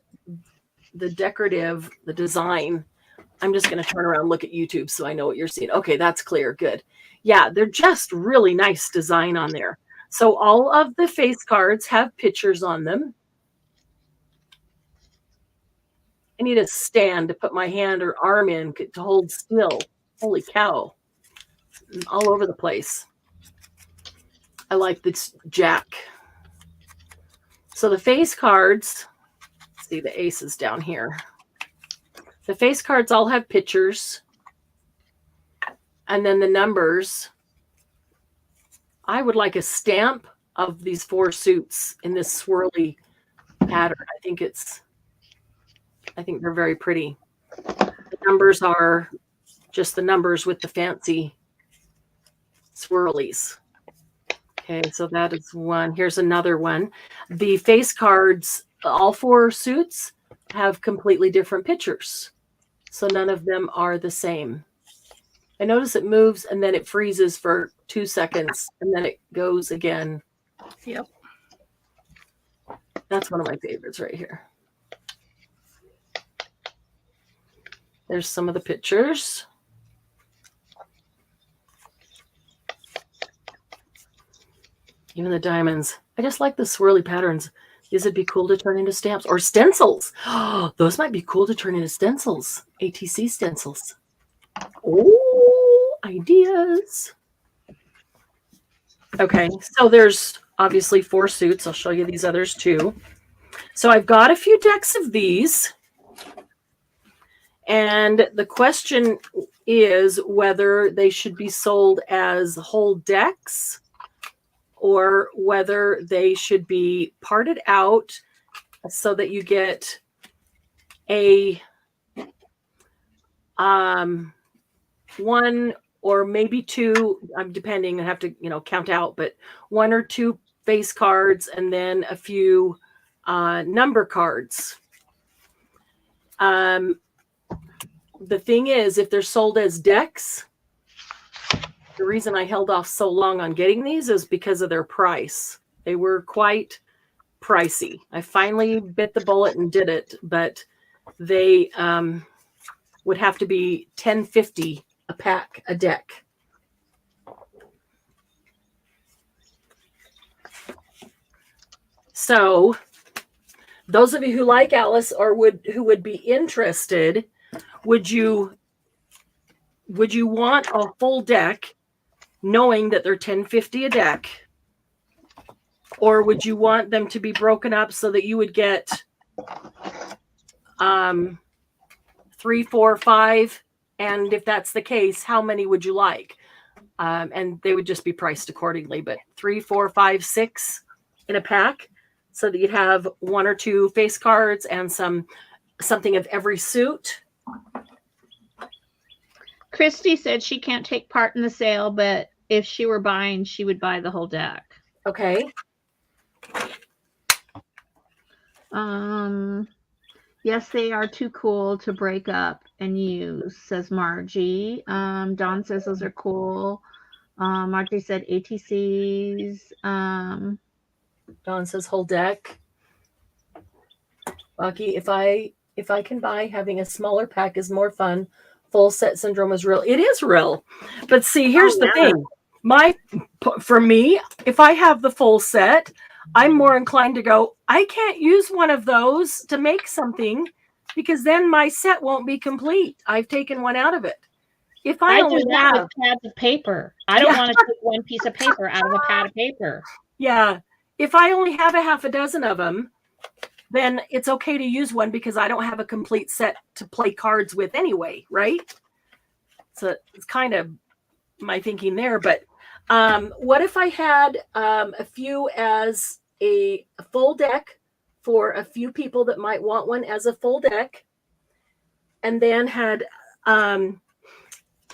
decorative, the design. I'm just going to turn around and look at YouTube so I know what you're seeing. Okay, that's clear. Good. Yeah, they're just really nice design on there. So all of the face cards have pictures on them. I need a stand to put my hand or arm in to hold still. Holy cow. All over the place. I like this jack. So the face cards, let's see the aces down here. The face cards all have pictures. And then the numbers. I would like a stamp of these 4 suits in this swirly pattern. I think they're very pretty. The numbers are just the numbers with the fancy swirlies. Okay, so that is one. Here's another one. The face cards, all 4 suits have completely different pictures. So none of them are the same. I notice it moves and then it freezes for 2 seconds and then it goes again. Yep. That's one of my favorites right here. There's some of the pictures. Even the diamonds. I just like the swirly patterns. These would be cool to turn into stamps or stencils. Oh, those might be cool to turn into stencils. ATC stencils. Oh, ideas. Okay, so there's obviously 4 suits. I'll show you these others too. So I've got a few decks of these. And the question is whether they should be sold as whole decks or whether they should be parted out so that you get a 1 or maybe 2, I'm depending, I have to, count out, but 1 or 2 face cards and then a few number cards. The thing is, if they're sold as decks, the reason I held off so long on getting these is because of their price. They were quite pricey. I finally bit the bullet and did it, but they would have to be $10.50 a pack, a deck. So those of you who like Alice or who would be interested, would you want a full deck knowing that they're $10.50 a deck? Or would you want them to be broken up so that you would get 3 3, 4, 5? And if that's the case, how many would you like? And they would just be priced accordingly. But 3, 4, 5, 6 in a pack, so that you'd have 1 or 2 face cards and something of every suit. Christy said she can't take part in the sale, but if she were buying, she would buy the whole deck. Okay. Yes, they are too cool to break up and use, says Margie. Dawn says those are cool. Margie said ATCs. Dawn says whole deck. Rocky, if I can buy, having a smaller pack is more fun. Full set syndrome is real. It is real. But see, here's the thing. For me, if I have the full set, I'm more inclined to go, I can't use one of those to make something because then my set won't be complete. I've taken one out of it. If I do only that have with pads of paper. I don't want to take one piece of paper out of a pad of paper. Yeah. If I only have a half a dozen of them, then it's okay to use one because I don't have a complete set to play cards with anyway, right? So it's kind of my thinking there. But what if I had a few as a full deck for a few people that might want one as a full deck, and then had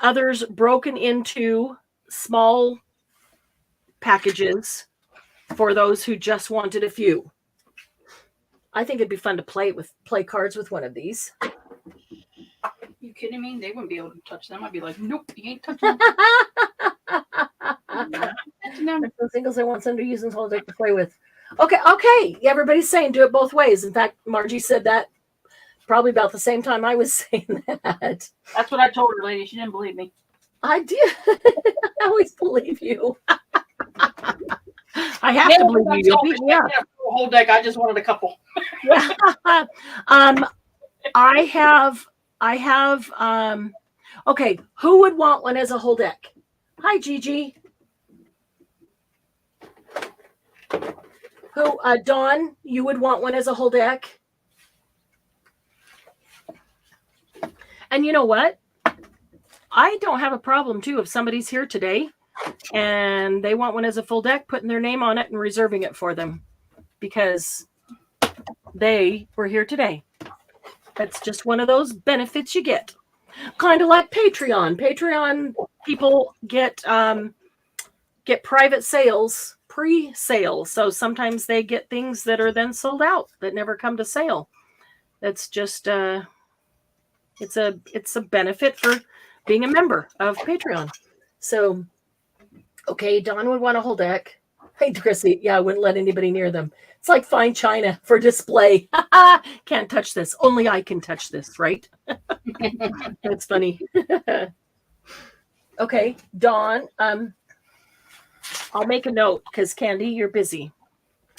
others broken into small packages for those who just wanted a few? I think it'd be fun to play cards with one of these. You kidding me? They wouldn't be able to touch them. I'd be like, nope, you ain't touching them. There's some singles I want somebody to use this whole deck to play with. Okay. Everybody's saying do it both ways. In fact, Margie said that probably about the same time I was saying that. That's what I told her, lady. She didn't believe me. I did. I always believe you. I have to believe you. Yeah. A whole deck. I just wanted a couple. I have okay, who would want one as a whole deck? Hi, Gigi. Who, Dawn, you would want one as a whole deck? And you know what? I don't have a problem too if somebody's here today and they want one as a full deck, putting their name on it and reserving it for them because they were here today. That's just one of those benefits you get. Kind of like Patreon. Patreon people get private sales, pre-sale. So sometimes they get things that are then sold out that never come to sale. That's just it's a benefit for being a member of Patreon. So okay, Dawn would want a whole deck. Hey, Chrissy, yeah, I wouldn't let anybody near them. It's like fine china for display. Can't touch this. Only I can touch this, right? That's funny. Okay, Dawn, I'll make a note because Candy, you're busy.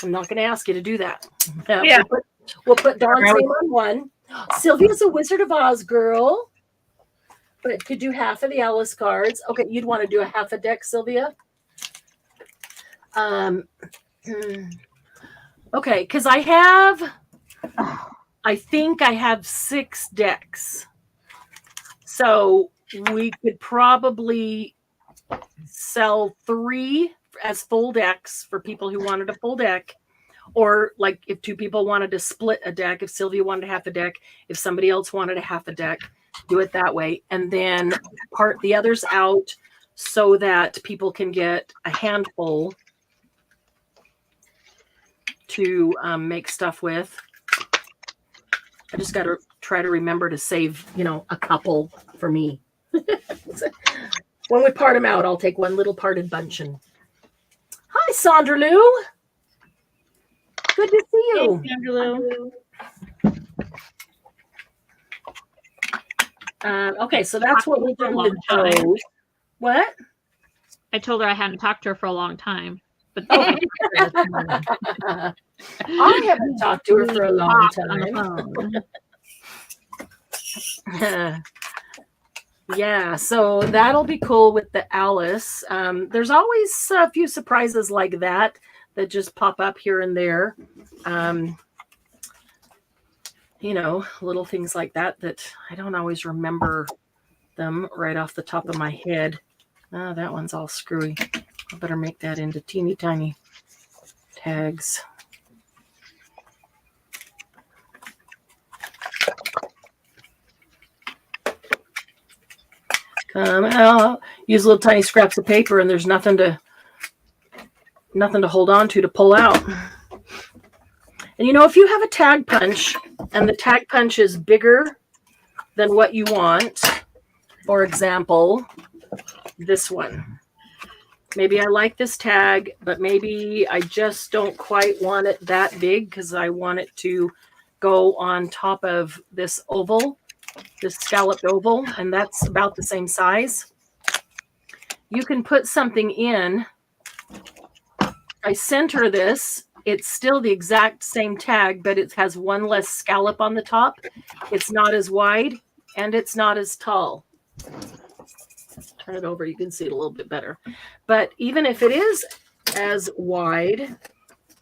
I'm not going to ask you to do that. Yeah. We'll put Dawn's name on one. Sylvia's a Wizard of Oz girl, but it could do half of the Alice cards. Okay, you'd want to do a half a deck, Sylvia. Okay, because I think I have 6 decks. So we could probably sell 3 as full decks for people who wanted a full deck. Or like if 2 people wanted to split a deck, if Sylvia wanted a half a deck, if somebody else wanted a half a deck, do it that way. And then part the others out so that people can get a handful to make stuff with. I just got to try to remember to save, a couple for me. When we part them out, I'll take one little parted bunch. And hi, Sandra Lou. Good to see you. Hey, Sandra Lou. Okay, so that's what we did with those. What? I told her I hadn't talked to her for a long time. But I haven't talked to her for a long time. Yeah, so that'll be cool with the Alice. There's always a few surprises like that just pop up here and there. little things like that I don't always remember them right off the top of my head. Oh, that one's all screwy. I better make that into teeny tiny tags. I'll use little tiny scraps of paper, and there's nothing to hold on to pull out. And if you have a tag punch and the tag punch is bigger than what you want, for example, this one. Maybe I like this tag, but maybe I just don't quite want it that big because I want it to go on top of this oval, this scalloped oval, and that's about the same size. You can put something in. I center this. It's still the exact same tag, but it has one less scallop on the top. It's not as wide, and it's not as tall. Turn it over, you can see it a little bit better. But even if it is as wide,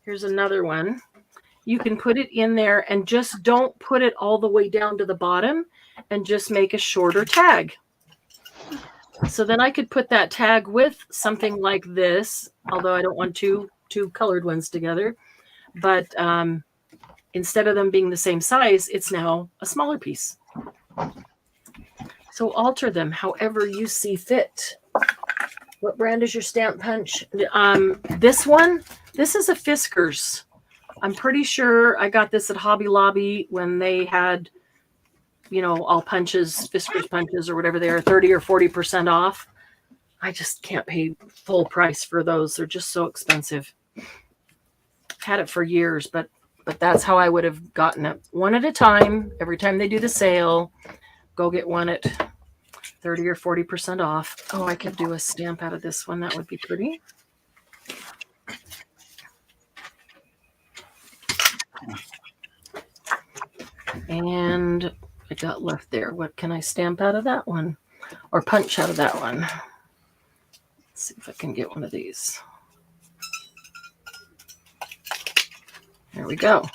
here's another one. You can put it in there and just don't put it all the way down to the bottom and just make a shorter tag. So then I could put that tag with something like this, although I don't want two colored ones together. But instead of them being the same size, it's now a smaller piece. So alter them however you see fit. What brand is your stamp punch? This one, this is a Fiskars. I'm pretty sure I got this at Hobby Lobby when they had, all punches, Fiskars punches or whatever they are, 30 or 40% off. I just can't pay full price for those. They're just so expensive. Had it for years, but that's how I would have gotten it. One at a time. Every time they do the sale, go get one at 30 or 40% off. Oh, I could do a stamp out of this one. That would be pretty. And I got left there. What can I stamp out of that one? Or punch out of that one? Let's see if I can get one of these. There we go.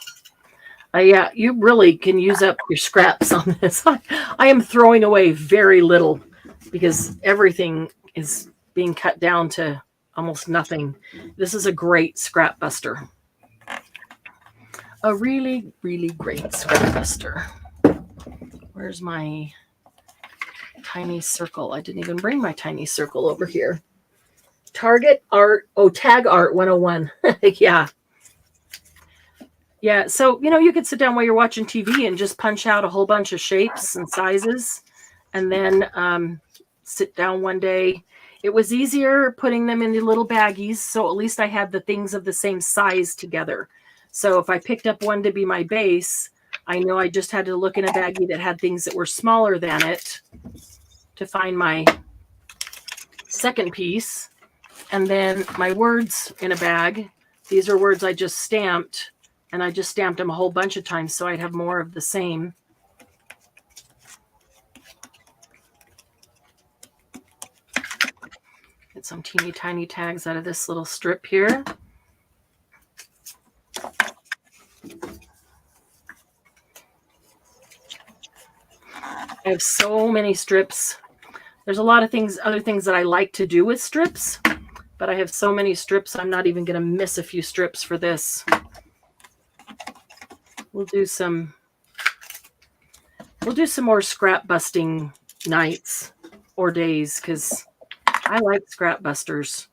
Yeah, you really can use up your scraps on this. I am throwing away very little because everything is being cut down to almost nothing. This is a great scrap buster. A really, really great scrap buster. Where's my tiny circle? I didn't even bring my tiny circle over here. Target Art. Oh, Tag Art 101. Yeah. Yeah, so, you could sit down while you're watching TV and just punch out a whole bunch of shapes and sizes and then sit down one day. It was easier putting them in the little baggies, so at least I had the things of the same size together. So if I picked up one to be my base, I know I just had to look in a baggie that had things that were smaller than it to find my second piece. And then my words in a bag. These are words I just stamped. And I just stamped them a whole bunch of times so I'd have more of the same. Get some teeny tiny tags out of this little strip here. I have so many strips. There's a lot of other things that I like to do with strips, but I have so many strips, I'm not even going to miss a few strips for this. We'll do some more scrap busting nights or days because I like scrap busters.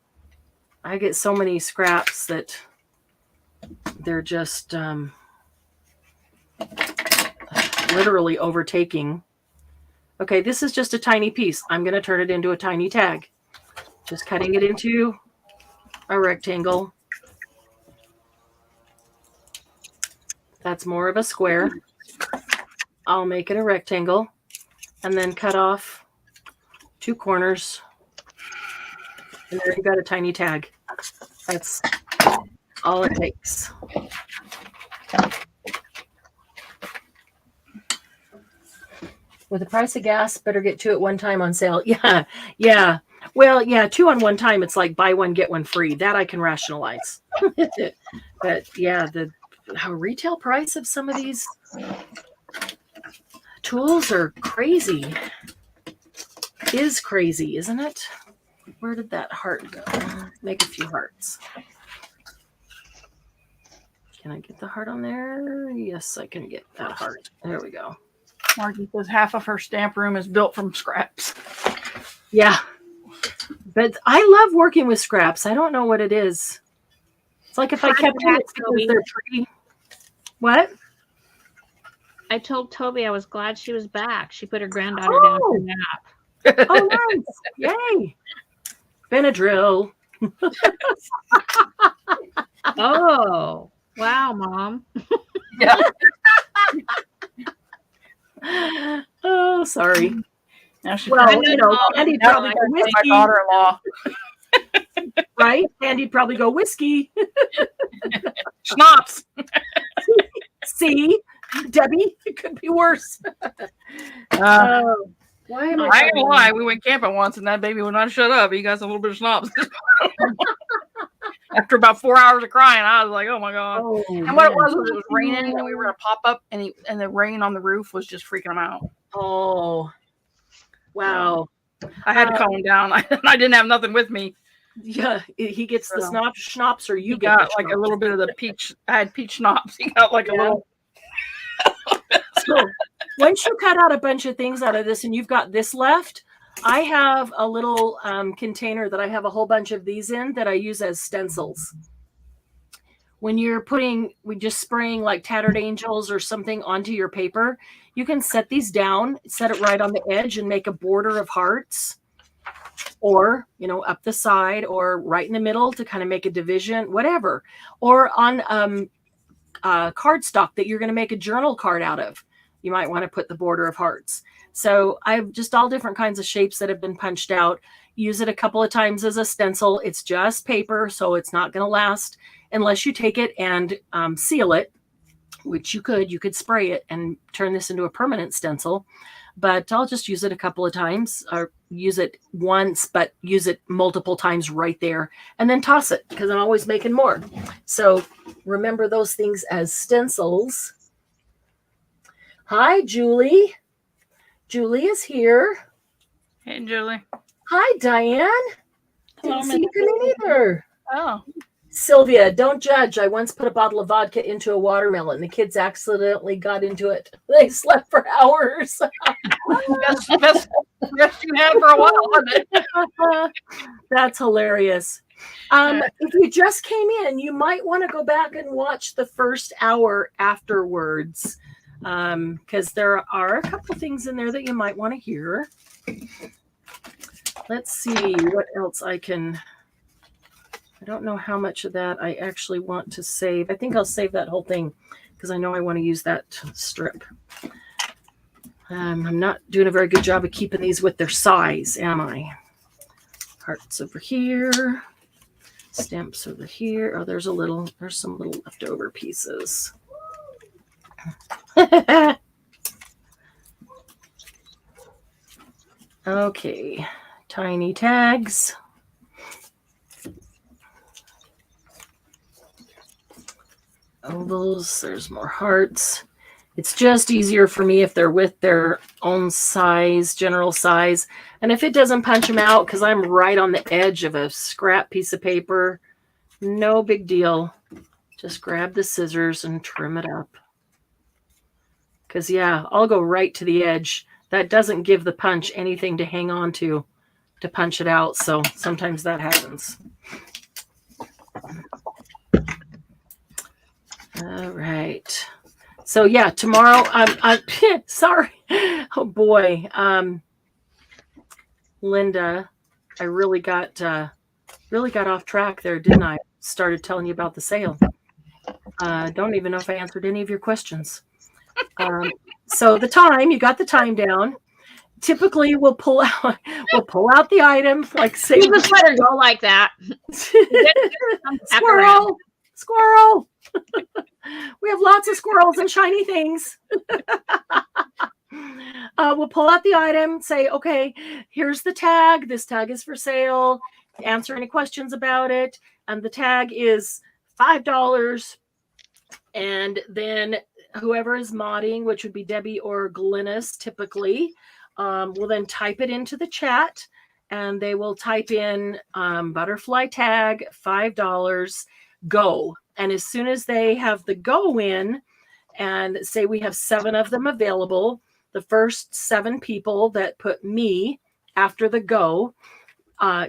I get so many scraps that they're just literally overtaking. Okay, this is just a tiny piece. I'm going to turn it into a tiny tag. Just cutting it into a rectangle. That's more of a square. I'll make it a rectangle and then cut off 2 corners. And there you got a tiny tag. That's all it takes. With the price of gas, better get 2 at one time on sale. Yeah. Well, yeah, 2 on one time. It's like buy one, get one free. That I can rationalize. But yeah, the retail price of some of these Tools are crazy. Is crazy, isn't it? Where did that heart go? Make a few hearts. Can I get the heart on there? Yes, I can get that heart. There we go. Margie says half of her stamp room is built from scraps. Yeah. But I love working with scraps. I don't know what it is. It's like if I kept them, it's because they're pretty. What? I told Toby I was glad she was back. She put her granddaughter down for a nap. Oh, nice. Yay. Benadryl. Oh, wow, Mom. Yeah. Oh, sorry. Now she Well, probably, you know, Andy'd now probably I go can say my whiskey, daughter-in-law. right? Andy'd probably go whiskey. Schnapps. See, Debbie, it could be worse. Why am I ain't gonna lie, we went camping once and that baby would not shut up. He got a little bit of schnapps. After about 4 hours of crying, I was like, oh my God. Oh, And what it was raining and we were gonna pop up and the rain on the roof was just freaking him out. Oh, wow. I had to calm him down. I didn't have nothing with me. Yeah, he gets the So, schnapps, or you He get got the like a schnapps. little bit of the peach. I had peach schnapps. He got like a little. So once you cut out a bunch of things out of this and you've got this left, I have a little container that I have a whole bunch of these in that I use as stencils. When you're just spraying like tattered angels or something onto your paper, you can set these down, set it right on the edge and make a border of hearts, or, you know, up the side or right in the middle to kind of make a division, whatever. Or on cardstock that you're going to make a journal card out of. You might want to put the border of hearts. So I have just all different kinds of shapes that have been punched out. Use it a couple of times as a stencil. It's just paper, so it's not going to last unless you take it and seal it, which you could. You could spray it and turn this into a permanent stencil. But I'll just use it a couple of times, or use it once, but use it multiple times right there, and then toss it because I'm always making more. So remember those things as stencils. Hi, Julie. Julie is here. Hey, Julie. Hi, Diane. Didn't see you come in either. Oh. Sylvia, don't judge. I once put a bottle of vodka into a watermelon. The kids accidentally got into it. They slept for hours. Best you had for a while, wasn't it? That's hilarious. If you just came in, you might want to go back and watch the first hour afterwards, because there are a couple things in there that you might want to hear. Let's see what else I don't know how much of that I actually want to save. I think I'll save that whole thing because I know I want to use that strip. I'm not doing a very good job of keeping these with their size, am I? Hearts over here. Stamps over here. Oh, there's some little leftover pieces. Okay. Tiny tags. Ovals, there's more hearts. It's just easier for me if they're with their own size, general size. And if it doesn't punch them out, because I'm right on the edge of a scrap piece of paper, no big deal. Just grab the scissors and trim it up. Because, yeah, I'll go right to the edge. That doesn't give the punch anything to hang on to punch it out. So sometimes that happens. All right. So yeah, tomorrow I'm sorry. Oh boy. Linda, I really got off track there, didn't I? Started telling you about the sale. Don't even know if I answered any of your questions. So you got the time down. Typically we'll pull out the item, like say You just let her go like that. Squirrel. We have lots of squirrels and shiny things. We'll pull out the item, say, okay, here's the tag. This tag is for sale. Answer any questions about it. And the tag is $5. And then whoever is modding, which would be Debbie or Glynis typically, will then type it into the chat, and they will type in butterfly tag, $5, go. And as soon as they have the go in, and say we have 7 of them available, the first 7 people that put me after the go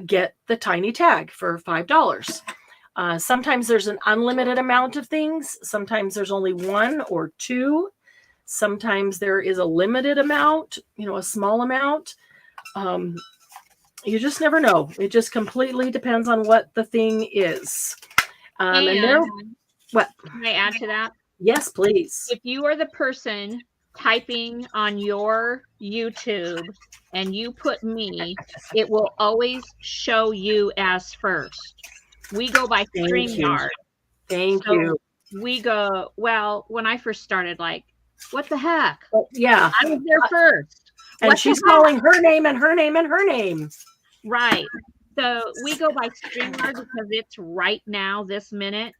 get the tiny tag for $5. Sometimes there's an unlimited amount of things. Sometimes there's only 1 or 2. Sometimes there is a limited amount, a small amount. You just never know. It just completely depends on what the thing is. What? Can I add to that? Yes, please. If you are the person typing on your YouTube and you put me, it will always show you as first. We go by StreamYard. Thank you. We go, well, when I first started, like, what the heck? Yeah. I was there first. And she's calling her name and her name and her name. Right. So we go by StreamYard because it's right now, this minute.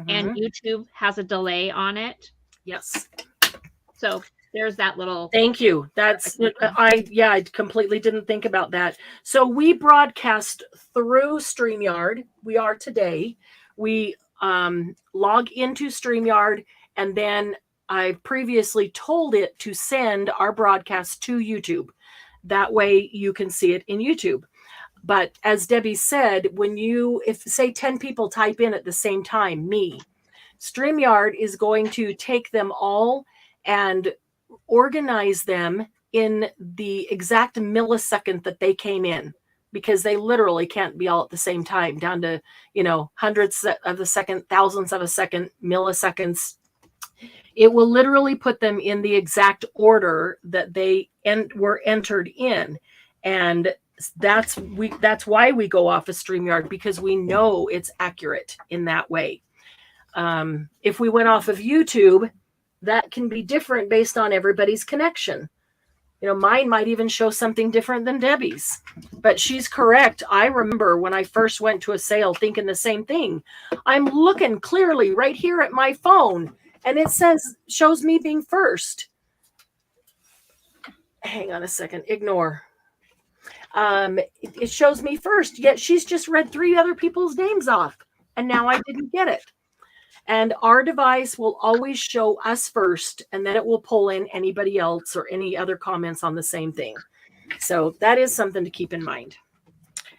And YouTube has a delay on it. Yes. So there's that little. Thank you. I completely didn't think about that. So we broadcast through StreamYard. We are today. We log into StreamYard, and then I previously told it to send our broadcast to YouTube. That way you can see it in YouTube. But as Debbie said, if say 10 people type in at the same time, me, StreamYard is going to take them all and organize them in the exact millisecond that they came in, because they literally can't be all at the same time, down to, hundredths of a second, thousandths of a second, milliseconds. It will literally put them in the exact order that they were entered in. And that's why we go off of StreamYard, because we know it's accurate in that way. If we went off of YouTube, that can be different based on everybody's connection. Mine might even show something different than Debbie's, but she's correct. I remember when I first went to a sale thinking the same thing. I'm looking clearly right here at my phone, and it shows me being first. Hang on a second. Ignore. It shows me first, yet she's just read 3 other people's names off, and now I didn't get it. And our device will always show us first, and then it will pull in anybody else or any other comments on the same thing. So that is something to keep in mind.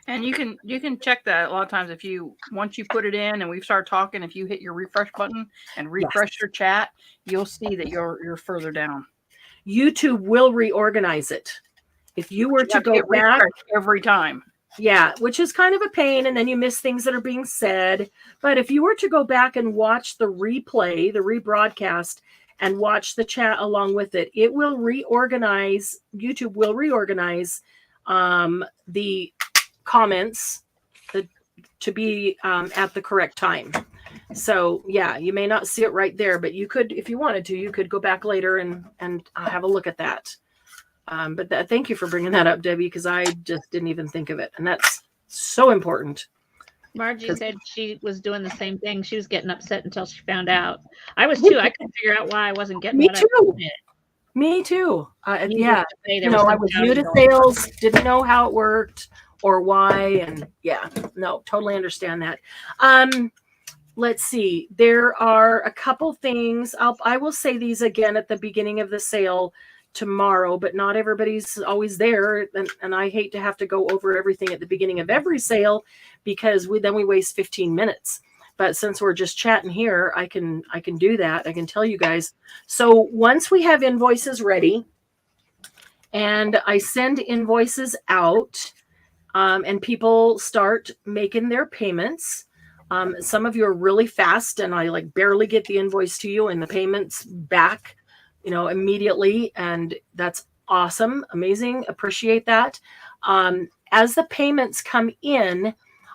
And you can check that a lot of times once you put it in and we start talking, if you hit your refresh button and refresh your chat, you'll see that you're further down. YouTube will reorganize it. If you were to go back every time. Yeah, which is kind of a pain, and then you miss things that are being said. But if you were to go back and watch the replay, the rebroadcast, and watch the chat along with it, it will reorganize, YouTube will reorganize the comments to be at the correct time. So, yeah, you may not see it right there, but you could, if you wanted to, you could go back later and have a look at that. But thank you for bringing that up, Debbie, because I just didn't even think of it. And that's so important. Margie said she was doing the same thing. She was getting upset until she found out. I was too. I couldn't figure out why I wasn't getting Me too. Me too. Yeah. I was new to sales, didn't know how it worked or why. And yeah, no, totally understand that. Let's see. There are a couple things. I will say these again at the beginning of the sale tomorrow, but not everybody's always there, and I hate to have to go over everything at the beginning of every sale, because we waste 15 minutes. But since we're just chatting here, I can do that. I can tell you guys. So once we have invoices ready, and I send invoices out, and people start making their payments. Some of you are really fast, and I barely get the invoice to you and the payments back immediately. And that's awesome. Amazing. Appreciate that. As the payments come in,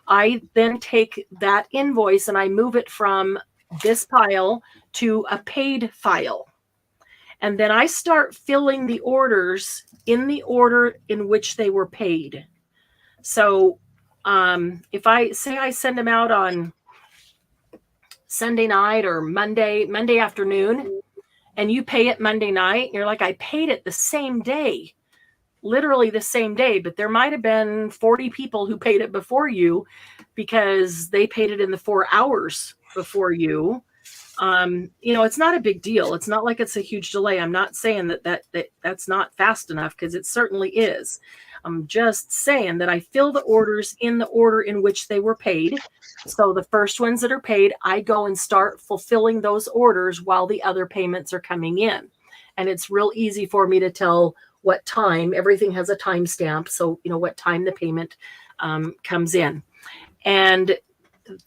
I then take that invoice and I move it from this pile to a paid file. And then I start filling the orders in the order in which they were paid. So if I send them out on Sunday night or Monday afternoon, and you pay it Monday night, you're like, I paid it the same day, literally the same day, but there might have been 40 people who paid it before you because they paid it in the 4 hours before you. It's not a big deal. It's not like it's a huge delay. I'm not saying that's not fast enough, because it certainly is. I'm just saying that I fill the orders in the order in which they were paid. So the first ones that are paid, I go and start fulfilling those orders while the other payments are coming in. And it's real easy for me to tell what time. Everything has a timestamp, so what time the payment comes in. And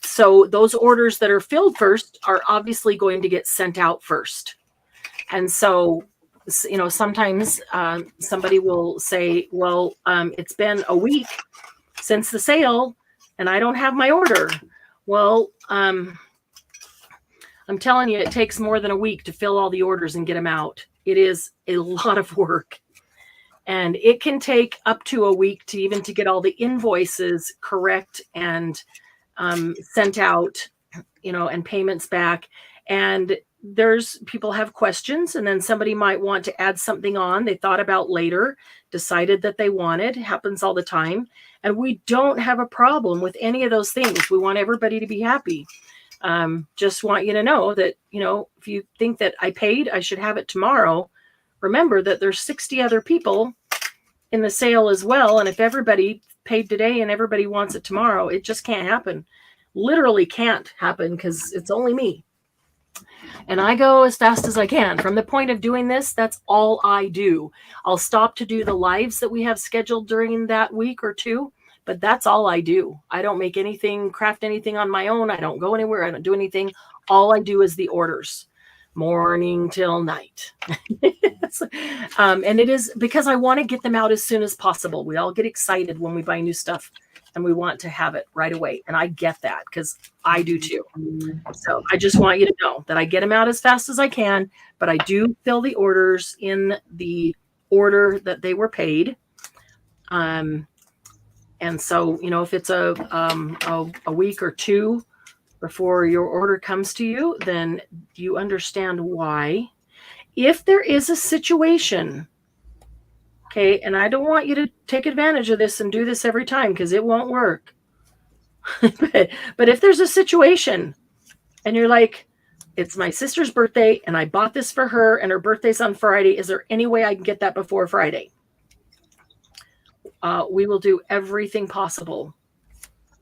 so those orders that are filled first are obviously going to get sent out first. And so, sometimes somebody will say, well, it's been a week since the sale and I don't have my order. Well, I'm telling you, it takes more than a week to fill all the orders and get them out. It is a lot of work. And it can take up to a week to get all the invoices correct and sent out, and payments back. And people have questions, and then somebody might want to add something on they thought about later, decided that they wanted. It happens all the time. And we don't have a problem with any of those things. We want everybody to be happy. Just want you to know that, if you think that I paid, I should have it tomorrow. Remember that there's 60 other people in the sale as well. And if everybody paid today and everybody wants it tomorrow, it just can't happen. Literally can't happen, because it's only me. And I go as fast as I can. From the point of doing this, that's all I do. I'll stop to do the lives that we have scheduled during that week or two, but that's all I do. I don't make anything, craft anything on my own. I don't go anywhere. I don't do anything. All I do is the orders, morning till night. And it is because I want to get them out as soon as possible. We all get excited when we buy new stuff and we want to have it right away. And I get that, because I do too. So I just want you to know that I get them out as fast as I can, but I do fill the orders in the order that they were paid. And so, if it's a week or two before your order comes to you, then you understand why. If there is a situation, okay, and I don't want you to take advantage of this and do this every time, because it won't work. But if there's a situation and you're like, it's my sister's birthday and I bought this for her and her birthday's on Friday, is there any way I can get that before Friday? We will do everything possible,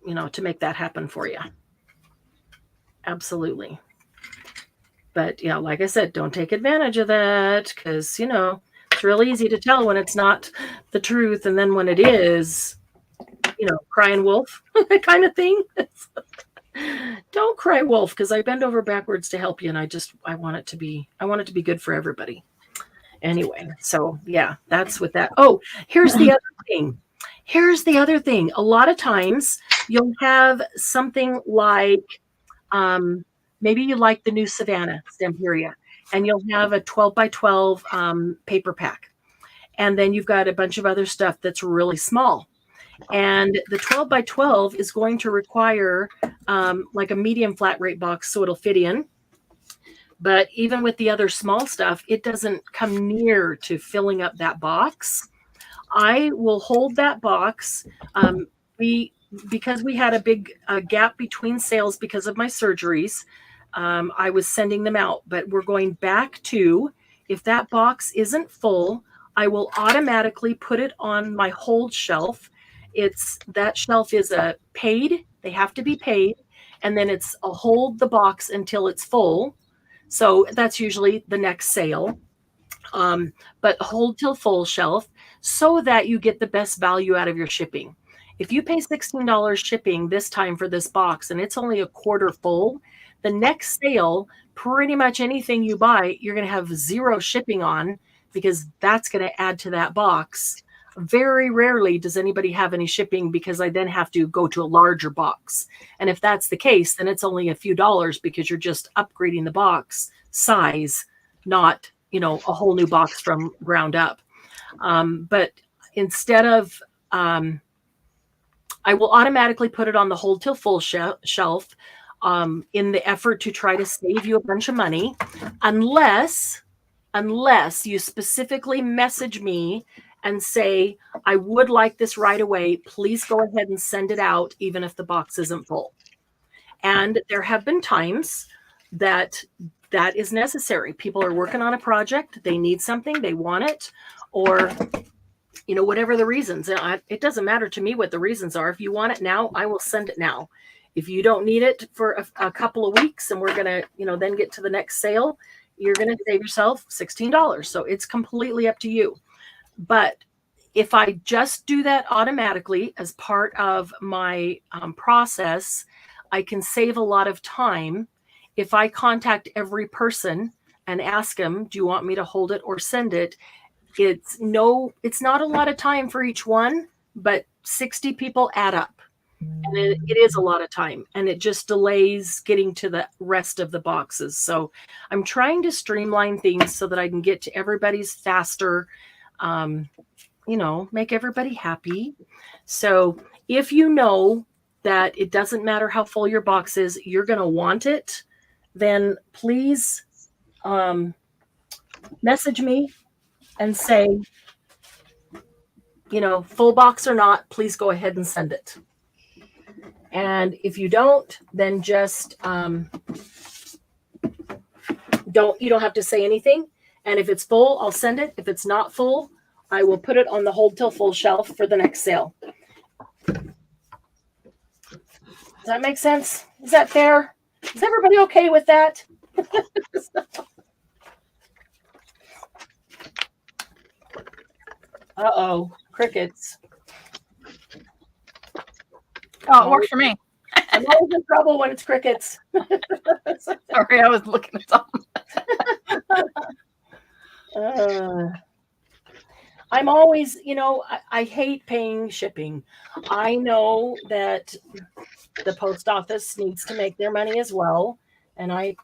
to make that happen for you. Absolutely. But like I said, don't take advantage of that, because, it's really easy to tell when it's not the truth. And then when it is, crying wolf kind of thing. Don't cry wolf, because I bend over backwards to help you. And I want it to be good for everybody. Anyway, so yeah, that's with that. Oh, here's the other thing. A lot of times you'll have something like, maybe you like the new Savannah Stamperia, and you'll have a 12 by 12 paper pack. And then you've got a bunch of other stuff that's really small. And the 12 by 12 is going to require like a medium flat rate box, so it'll fit in. But even with the other small stuff, it doesn't come near to filling up that box. I will hold that box. Because we had a big gap between sales because of my surgeries, I was sending them out. But we're going back to, if that box isn't full, I will automatically put it on my hold shelf. That shelf is a paid. They have to be paid. And then it's a hold the box until it's full. So that's usually the next sale. But hold till full shelf, so that you get the best value out of your shipping. If you pay $16 shipping this time for this box and it's only a quarter full, the next sale, pretty much anything you buy, you're going to have 0 shipping on, because that's going to add to that box. Very rarely does anybody have any shipping, because I then have to go to a larger box. And if that's the case, then it's only a few dollars, because you're just upgrading the box size, not, a whole new box from ground up. But instead of, I will automatically put it on the hold till full shelf in the effort to try to save you a bunch of money, unless unless you specifically message me and say, I would like this right away. Please go ahead and send it out, even if the box isn't full. And there have been times that is necessary. People are working on a project, they need something, they want it, or whatever the reasons. It doesn't matter to me what the reasons are. If you want it now, I will send it now. If you don't need it for a couple of weeks and we're going to, then get to the next sale, you're going to save yourself $16. So it's completely up to you. But if I just do that automatically as part of my process, I can save a lot of time. If I contact every person and ask them, do you want me to hold it or send it? It's not a lot of time for each one, but 60 people add up. And it is a lot of time, and it just delays getting to the rest of the boxes. So I'm trying to streamline things so that I can get to everybody's faster, make everybody happy. So if you know that it doesn't matter how full your box is, you're going to want it, then please message me and say, full box or not, please go ahead and send it. And if you don't, then just you don't have to say anything. And if it's full, I'll send it. If it's not full, I will put it on the hold till full shelf for the next sale. Does that make sense? Is that fair? Is everybody okay with that? Uh-oh, crickets. Oh, it works for me. I'm always in trouble when it's crickets. Sorry, I was looking at something. I'm always, I hate paying shipping. I know that the post office needs to make their money as well. And I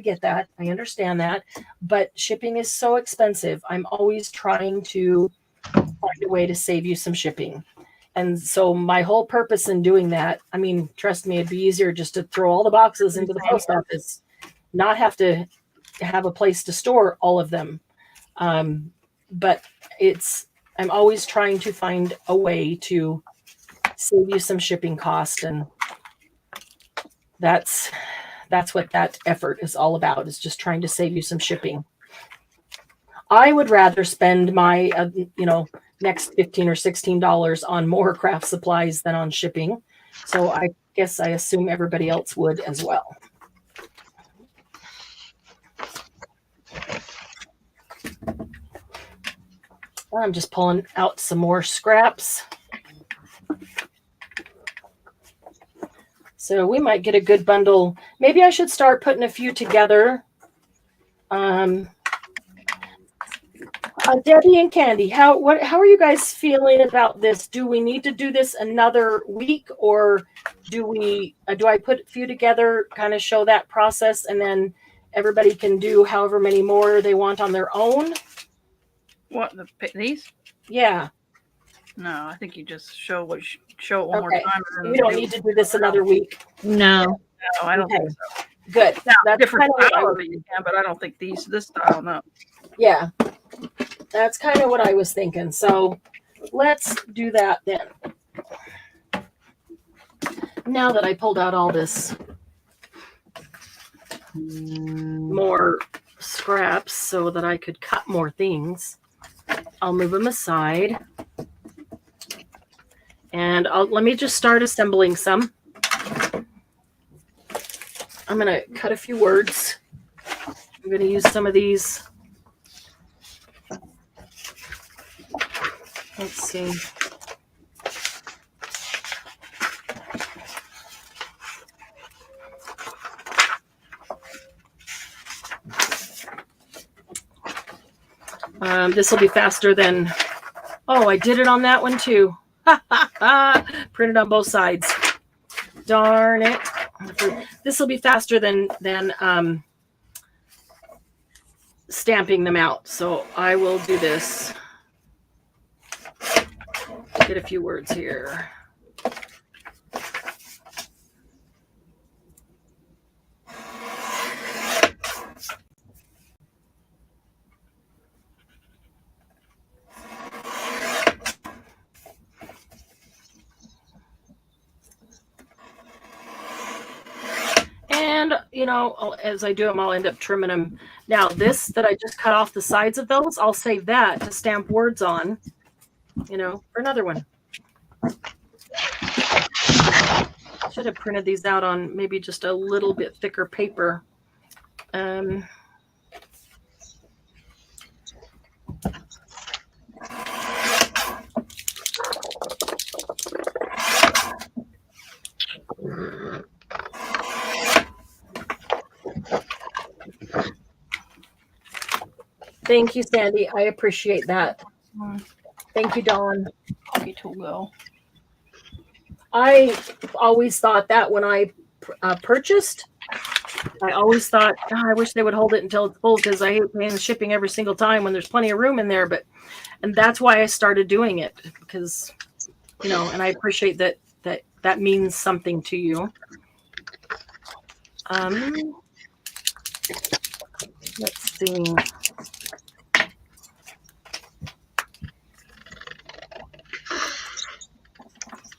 get that. I understand that. But shipping is so expensive. I'm always trying to find a way to save you some shipping. And so my whole purpose in doing that, trust me, it'd be easier just to throw all the boxes into the post office, not have to have a place to store all of them. But I'm always trying to find a way to save you some shipping cost. And that's what that effort is all about, is just trying to save you some shipping. I would rather spend my, next $15 or $16 on more craft supplies than on shipping. So I guess I assume everybody else would as well. I'm just pulling out some more scraps. So we might get a good bundle. Maybe I should start putting a few together. Debbie and Candy, how are you guys feeling about this? Do we need to do this another week, or do I put a few together, kind of show that process, and then everybody can do however many more they want on their own? What, these? Yeah. No, I think you just show it one more Okay. time. We don't need to do this another week. No. No, I don't think so. Good. Now, That's different kind of style of it you can, but I don't think this style, no. Yeah. That's kind of what I was thinking. So let's do that then. Now that I pulled out all this more scraps so that I could cut more things, I'll move them aside. And let me just start assembling some. I'm going to cut a few words. I'm going to use some of these. Let's see. This will be faster than, I did it on that one too. Printed on both sides. Darn it. This will be faster than stamping them out. So I will do this. Get a few words here. as I do them, I'll end up trimming them. Now, this that I just cut off the sides of those, I'll save that to stamp words on, for another one. Should have printed these out on maybe just a little bit thicker paper. Thank you, Sandy. I appreciate that. Thank you, Dawn. Copy tool go. I always thought that when I purchased, I always thought, I wish they would hold it until it's full because I hate paying the shipping every single time when there's plenty of room in there. And that's why I started doing it because, and I appreciate that means something to you. Let's see.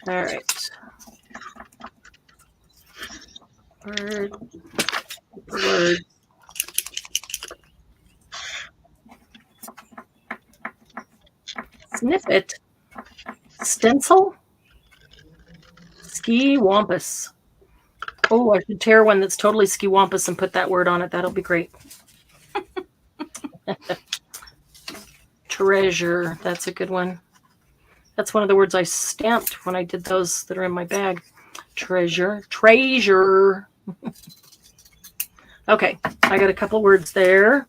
All right. Word. Snippet. Stencil. Ski wampus. Oh, I should tear one that's totally ski wampus and put that word on it. That'll be great. Treasure. That's a good one. That's one of the words I stamped when I did those that are in my bag. Treasure. Okay, I got a couple words there.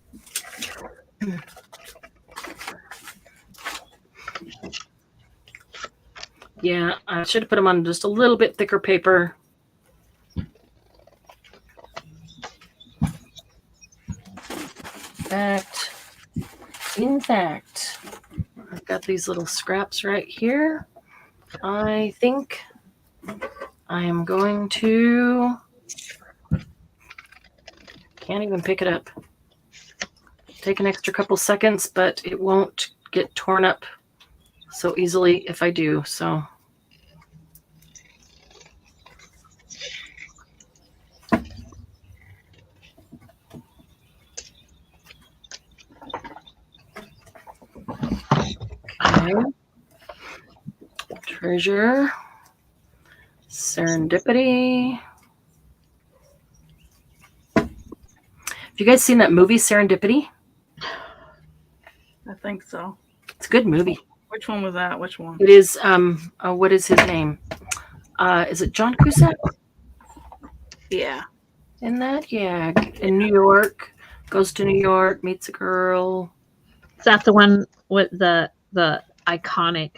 Yeah, I should have put them on just a little bit thicker paper. In fact, I've got these little scraps right here. I think I am going to, can't even pick it up. Take an extra couple seconds, but it won't get torn up so easily if I do. So okay. Treasure, serendipity. Have you guys seen that movie Serendipity? I think so. It's a good movie. Which one was that? Which one? It is what is his name? Is it John Cusack? Yeah. In that? Yeah. In New York. Goes to New York, meets a girl. Is that the one with the iconic?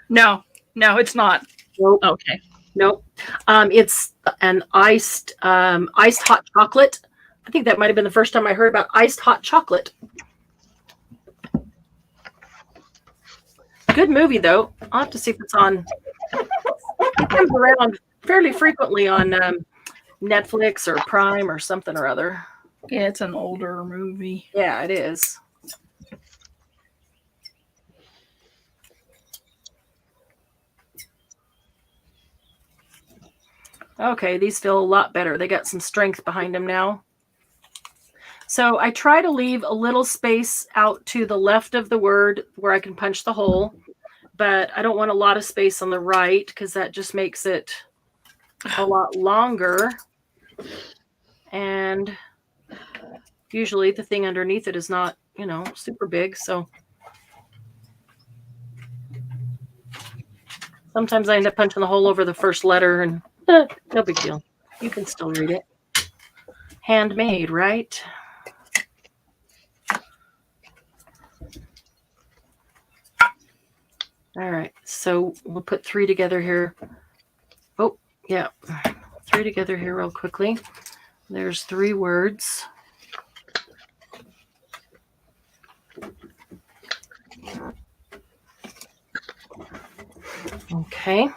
No, it's not. Nope. Okay. Nope. It's an iced hot chocolate. I think that might have been the first time I heard about iced hot chocolate. Good movie, though. I'll have to see if it's on. It comes around fairly frequently on Netflix or Prime or something or other. Yeah, it's an older movie. Yeah, it is. Okay, these feel a lot better. They got some strength behind them now. So I try to leave a little space out to the left of the word where I can punch the hole, but I don't want a lot of space on the right because that just makes it a lot longer. And usually the thing underneath it is not, super big. So sometimes I end up punching the hole over the first letter and no big deal. You can still read it. Handmade, right? All right, so we'll put 3 together here. Oh, yeah. 3 together here real quickly. There's 3 words. Okay.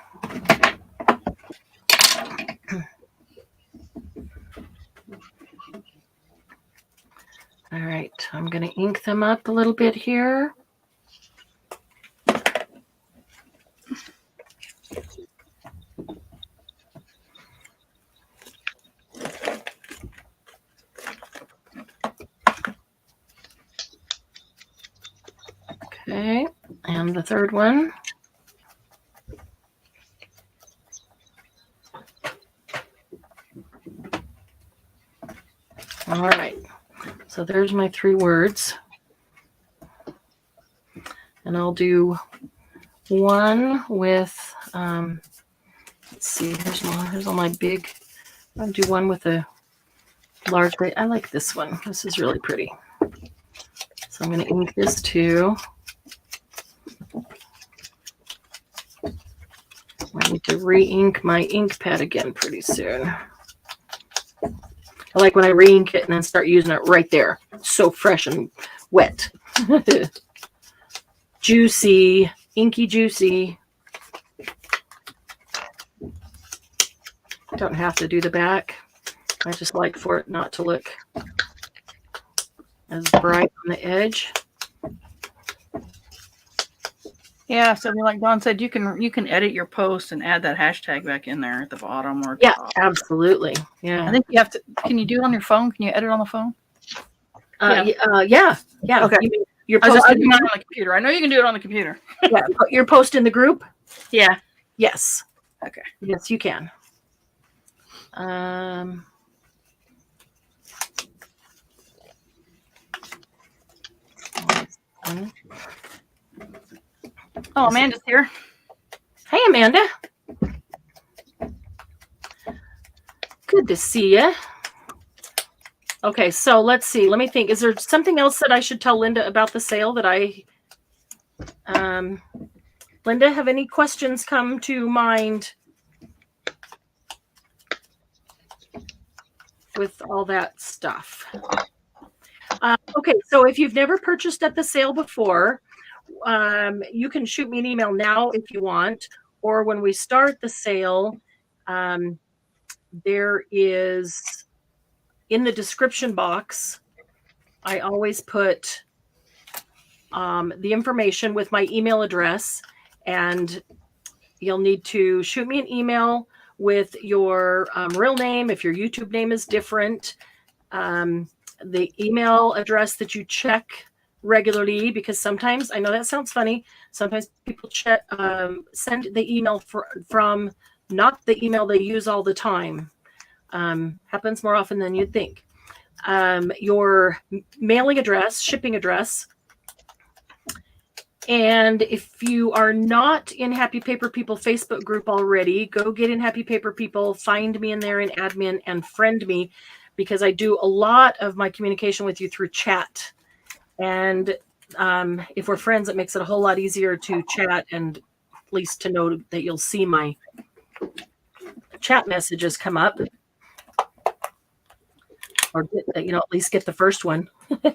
All right, I'm going to ink them up a little bit here. Okay, and the third one. All right, so there's my 3 words. And I'll do one with, let's see, here's all my big, I'll do one with a large, I like this one. This is really pretty. So I'm going to ink this too. I need to re-ink my ink pad again pretty soon. I like when I re-ink it and then start using it right there. It's so fresh and wet. Juicy, inky juicy. Don't have to do the back. I just like for it not to look as bright on the edge. Yeah, so like Dawn said, you can edit your post and add that hashtag back in there at the bottom or at the top. Absolutely. Yeah. I think you have to. Can you do it on your phone? Can you edit on the phone? Yeah. Okay. You're I was posting doing it on the computer. I know you can do it on the computer. yeah, you're posting the group? Yeah. Yes. Okay. Yes, you can. Oh, Amanda's here. Hey, Amanda. Good to see you. Okay, so let's see. Let me think. Is there something else that I should tell Linda about the sale that Linda, have any questions come to mind with all that stuff? Okay, so if you've never purchased at the sale before, you can shoot me an email now if you want, or when we start the sale, there is in the description box, I always put the information with my email address, and you'll need to shoot me an email with your real name if your YouTube name is different, the email address that you check regularly, because sometimes, I know that sounds funny, sometimes people send the email from not the email they use all the time. Happens more often than you'd think. Your mailing address, shipping address. And if you are not in Happy Paper People Facebook group already, go get in Happy Paper People, find me in there in admin and friend me, because I do a lot of my communication with you through chat. And if we're friends, it makes it a whole lot easier to chat and at least to know that you'll see my chat messages come up. Or at least get the first one.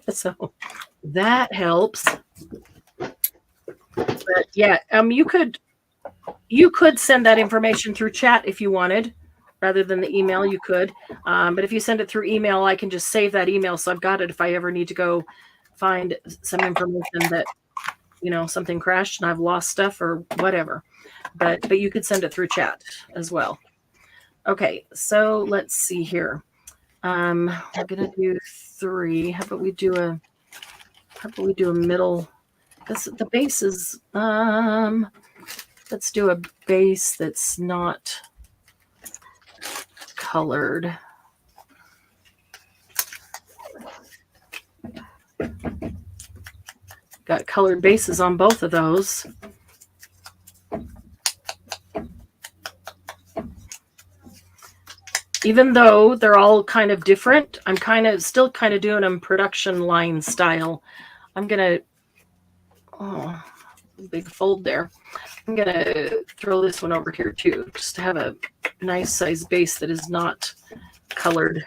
So that helps. But yeah, you could send that information through chat if you wanted, rather than the email. You could, but if you send it through email, I can just save that email, so I've got it if I ever need to go find some information that something crashed and I've lost stuff or whatever. But you could send it through chat as well. Okay, so let's see here. We're gonna do 3. How about we do a middle? Because the base is let's do a base that's not colored. Got colored bases on both of those. Even though they're all kind of different, I'm still doing them production line style. I'm gonna, big fold there. I'm gonna throw this one over here too, just to have a nice size base that is not colored.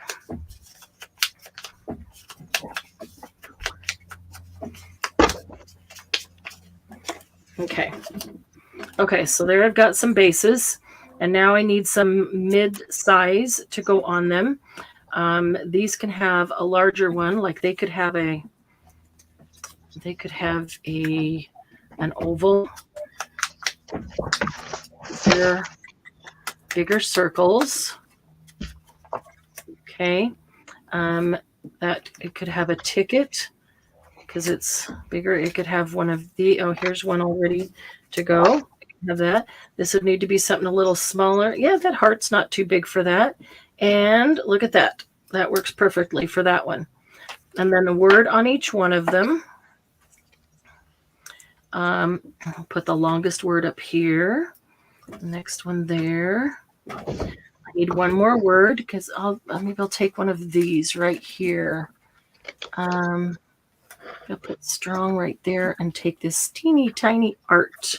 Okay, so there I've got some bases. And now I need some mid-size to go on them. These can have a larger one, like they could have an oval. They're bigger circles. Okay. That it could have a ticket. because it's bigger. It could have one of the, oh, here's one already to go. Have that. This would need to be something a little smaller. Yeah, that heart's not too big for that. And look at that. That works perfectly for that one. And then a word on each one of them. I'll put the longest word up here. The next one there. I need one more word because maybe I'll take one of these right here. I'll put strong right there and take this teeny tiny art.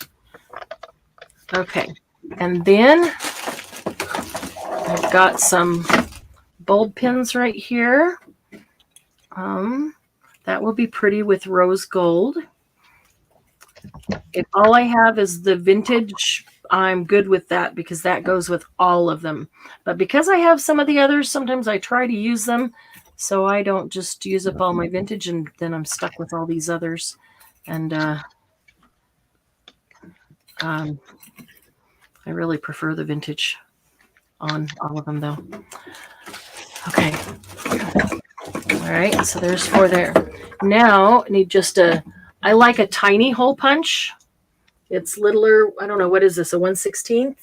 Okay, and then I've got some bulb pins right here. That will be pretty with rose gold. If all I have is the vintage, I'm good with that because that goes with all of them. But because I have some of the others, sometimes I try to use them so I don't just use up all my vintage and then I'm stuck with all these others. And I really prefer the vintage on all of them though. Okay. All right, so there's 4 there. Now I need just I like a tiny hole punch. It's littler. I don't know, what is this, a 1/16?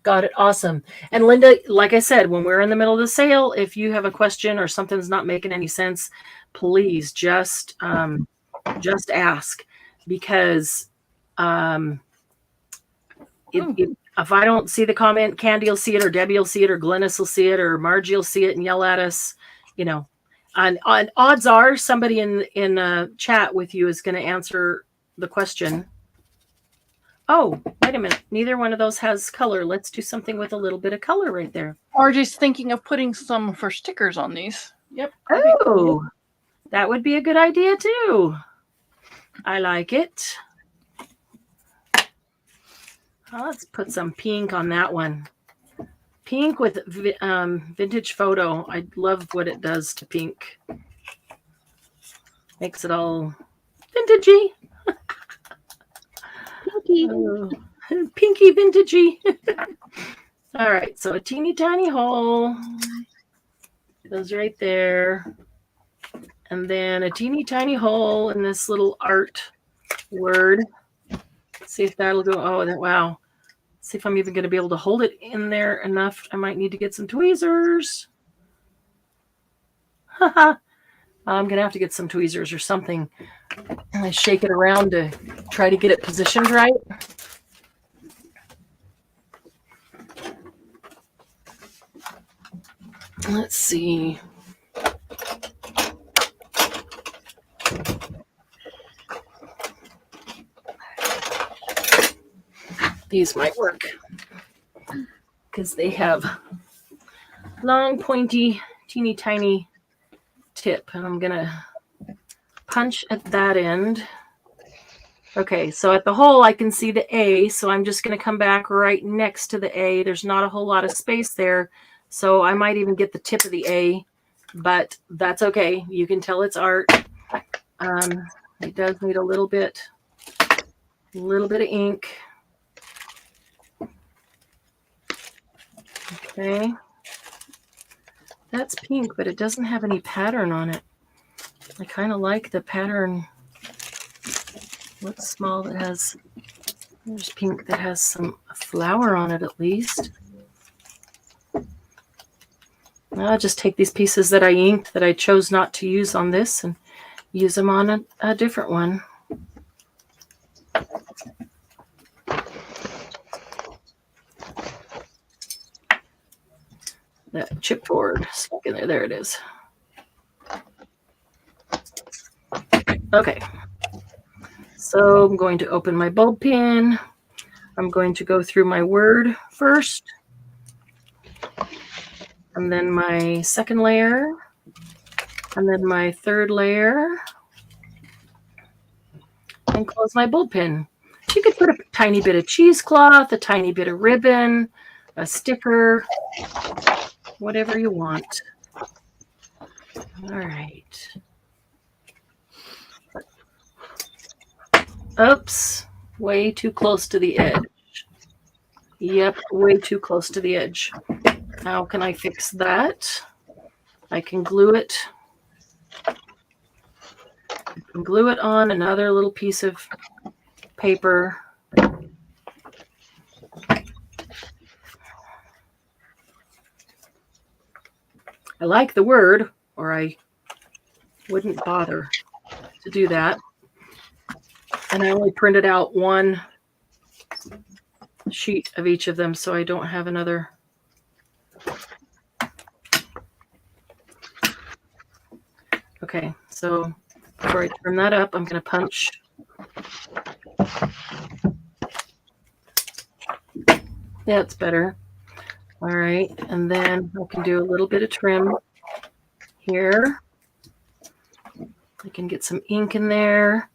Got it. Awesome. And Linda, like I said, when we're in the middle of the sale, if you have a question or something's not making any sense, please just ask, because if I don't see the comment, Candy will see it, or Debbie will see it, or Glennis will see it, or Margie will see it and yell at us, you know. And odds are somebody in chat with you is going to answer the question. Oh, wait a minute. Neither one of those has color. Let's do something with a little bit of color right there. Margie's thinking of putting some for stickers on these. Yep. Oh, that would be a good idea too. I like it. Let's put some pink on that one. Pink with vintage photo. I love what it does to pink. Makes it all vintagey. Pinky. Pinky vintagey. All right, so a teeny tiny hole goes right there. And then a teeny tiny hole in this little art word. See if that'll go. Oh, wow. See if I'm even going to be able to hold it in there enough. I might need to get some tweezers. I'm going to have to get some tweezers or something. And I shake it around to try to get it positioned right. Let's see. These might work because they have long, pointy, teeny tiny tip. And I'm going to punch at that end. Okay, so at the hole, I can see the A. So I'm just going to come back right next to the A. There's not a whole lot of space there. So I might even get the tip of the A, but that's okay. You can tell it's art. It does need a little bit of ink. Okay. That's pink, but it doesn't have any pattern on it. I kind of like the pattern. What's small that has, there's pink that has some flower on it at least. I'll just take these pieces that I inked that I chose not to use on this and use them on a different one. That chipboard stuck in there. There it is. Okay. So I'm going to open my bulb pin. I'm going to go through my word first. And then my second layer. And then my third layer. And close my bulb pin. You could put a tiny bit of cheesecloth, a tiny bit of ribbon, a sticker, whatever you want. All right. Oops, way too close to the edge. Yep, way too close to the edge. How can I fix that? I can glue it. Glue it on another little piece of paper. I like the word, or I wouldn't bother to do that. And I only printed out one sheet of each of them, so I don't have another. Okay, so before I turn that up, I'm going to punch. That's better. All right, and then I can do a little bit of trim here. I can get some ink in there.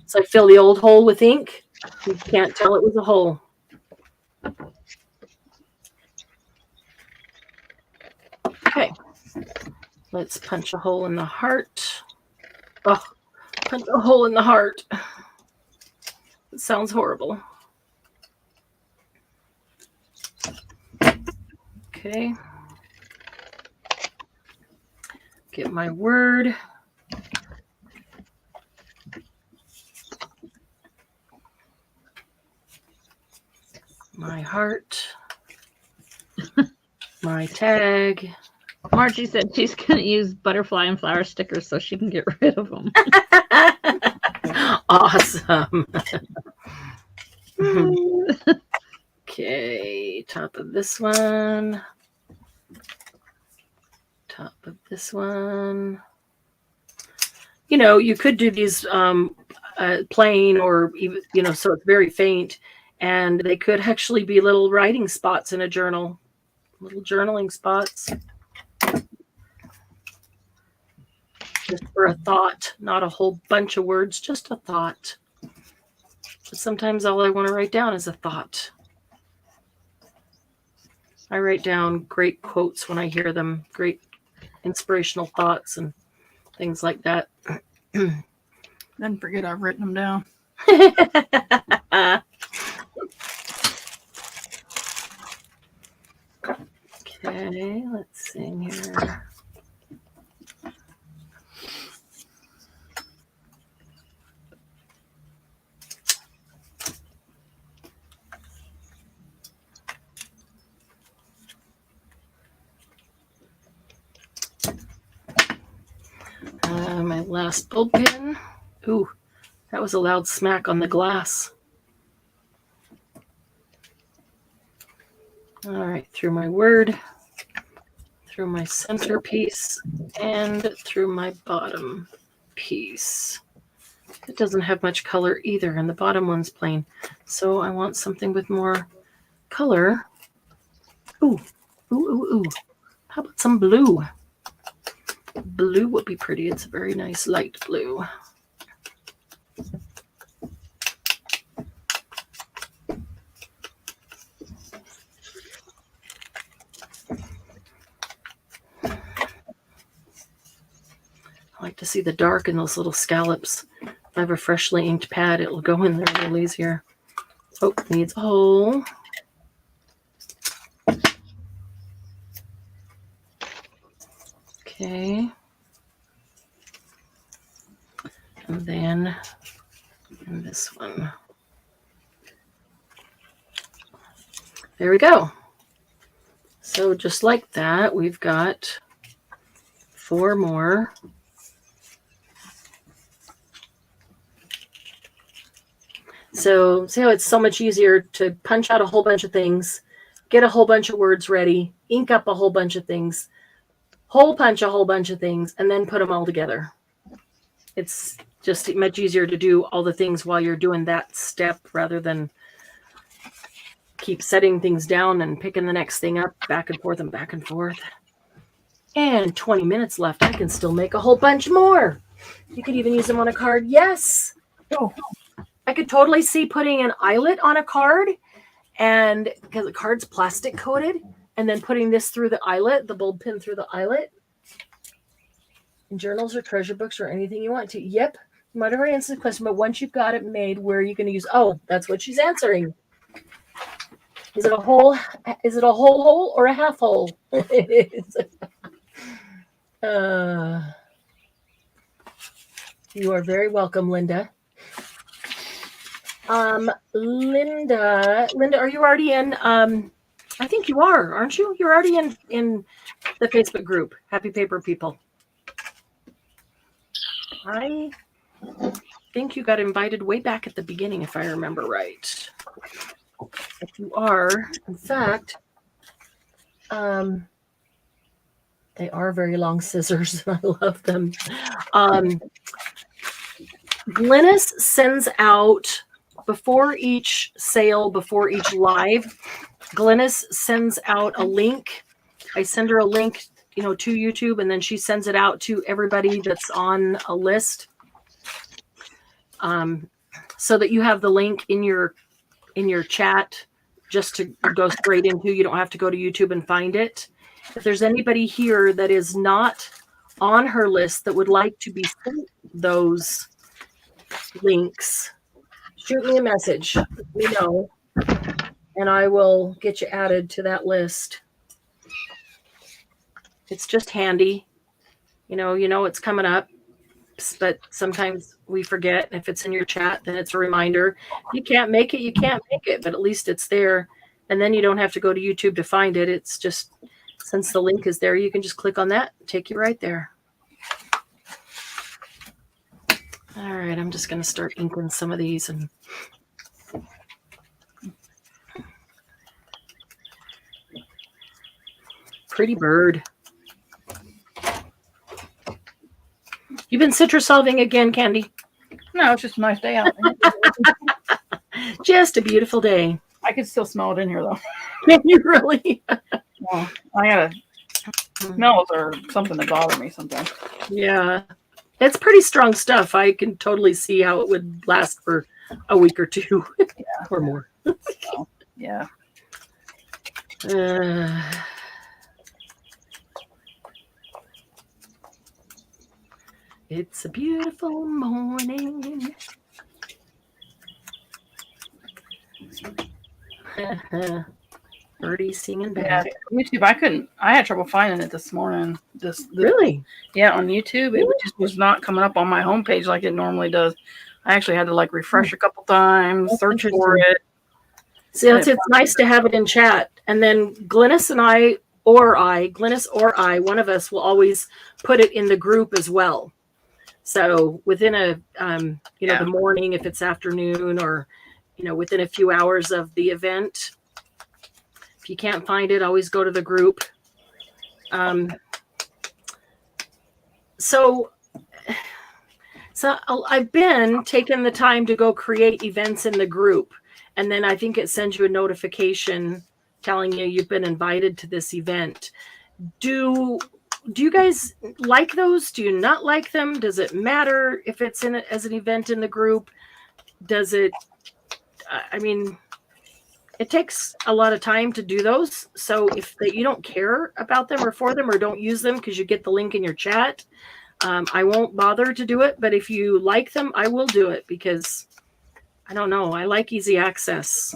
So I fill the old hole with ink. You can't tell it was a hole. Okay, let's punch a hole in the heart. Oh, punch a hole in the heart. It sounds horrible. Okay. Get my word. My heart. My tag. Margie said she's going to use butterfly and flower stickers so she can get rid of them. Awesome. Okay, top of this one. Top of this one. You know, you could do these plain or even, you know, so it's very faint, and they could actually be little writing spots in a journal, little journaling spots. Just for a thought, not a whole bunch of words, just a thought. But sometimes all I want to write down is a thought. I write down great quotes when I hear them, great inspirational thoughts and things like that. Then forget I've written them down. Okay, let's see here. My last bulb pin. Ooh, that was a loud smack on the glass. All right, through my word, through my center piece, and through my bottom piece. It doesn't have much color either, and the bottom one's plain. So I want something with more color. Ooh, ooh, ooh, ooh. How about some blue? Blue would be pretty. It's a very nice light blue. I like to see the dark in those little scallops. If I have a freshly inked pad, it'll go in there a little easier. Oh, needs a hole. Okay. And then in this one. There we go. So just like that, we've got 4 more. So see how it's so much easier to punch out a whole bunch of things, get a whole bunch of words ready, ink up a whole bunch of things, hole punch a whole bunch of things, and then put them all together. It's just much easier to do all the things while you're doing that step rather than keep setting things down and picking the next thing up back and forth and back and forth. And 20 minutes left. I can still make a whole bunch more. You could even use them on a card. Yes. Oh. I could totally see putting an eyelet on a card, and because the card's plastic coated, and then putting this through the eyelet, the bulb pin through the eyelet. In journals or treasure books or anything you want to. Yep. You might have already answered the question, but once you've got it made, where are you going to use? Oh, that's what she's answering. Is it a whole? Is it a whole hole or a half hole? You are very welcome, Linda. Linda, are you already in? I think you are, aren't you? You're already in the Facebook group, Happy Paper People. I think you got invited way back at the beginning, if I remember right. If you are, in fact, they are very long scissors, and I love them. Glynis sends out before each sale, before each live. Glynis sends out a link. I send her a link, to YouTube, and then she sends it out to everybody that's on a list, so that you have the link in your chat just to go straight into. You don't have to go to YouTube and find it. If there's anybody here that is not on her list that would like to be sent those links, shoot me a message. Let me know, and I will get you added to that list. It's just handy. It's coming up, but sometimes we forget. If it's in your chat, then it's a reminder. You can't make it, you can't make it, but at least it's there. And then you don't have to go to YouTube to find it. It's just, since the link is there, you can just click on that, take you right there. All right, I'm just going to start inking some of these. And pretty bird. You've been citrus solving again, Candy? No, it's just a nice day out. Just a beautiful day. I can still smell it in here, though. Can you really? Well, I got smells or something that bother me sometimes. Yeah. It's pretty strong stuff. I can totally see how it would last for a week or two. Yeah. Or more. So, yeah. It's a beautiful morning. Birdie singing back. Yeah, YouTube. I had trouble finding it this morning. Really? Yeah, on YouTube, it just was not coming up on my homepage like it normally does. I actually had to refresh a couple times, search for it. See, it's nice to have it in chat. And then Glynis or I, one of us will always put it in the group as well. So within the morning, if it's afternoon, or, within a few hours of the event, if you can't find it, always go to the group. So I've been taking the time to go create events in the group. And then I think it sends you a notification telling you you've been invited to this event. Do you guys like those? Do you not like them? Does it matter if it's in it as an event in the group? Does it, it takes a lot of time to do those. So if you don't care about them or for them, or don't use them because you get the link in your chat, I won't bother to do it. But if you like them, I will do it, because I don't know. I like easy access.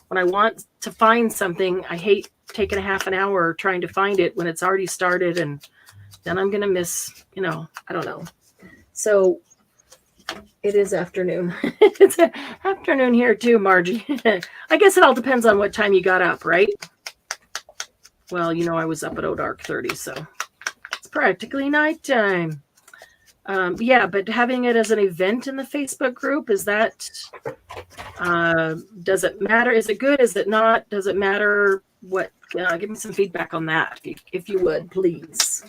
When I want to find something, I hate taking a half an hour trying to find it when it's already started, and then I'm going to miss, I don't know. So it is afternoon. It's afternoon here too, Margie. I guess it all depends on what time you got up, right? Well, I was up at dark 30, so it's practically nighttime. Yeah, but having it as an event in the Facebook group, is that, does it matter? Is it good? Is it not? Does it matter? What? Give me some feedback on that, if you would, please.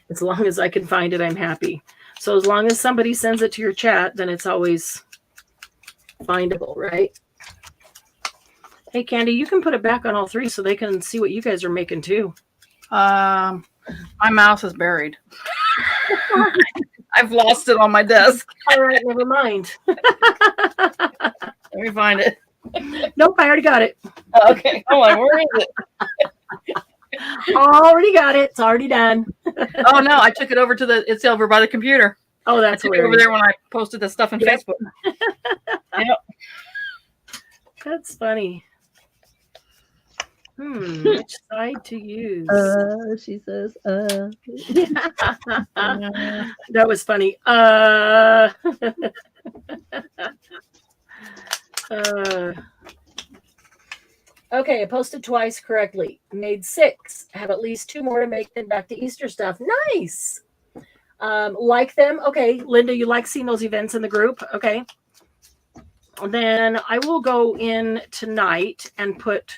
As long as I can find it, I'm happy. So as long as somebody sends it to your chat, then it's always findable, right? Hey, Candy, you can put it back on all three so they can see what you guys are making too. My mouse is buried. I've lost it on my desk. All right, never mind. Let me find it. Nope, I already got it. Okay, hold on. Where is it? Already got it. It's already done. Oh no, I took it over it's over by the computer. Oh, that's I took it over there when I posted the stuff in Facebook. Yep. That's funny. Which side to use? She says, That was funny. Okay, I posted twice correctly. Made 6. Have at least 2 more to make, then back to Easter stuff. Nice. Like them. Okay, Linda, you like seeing those events in the group? Okay. Then I will go in tonight and put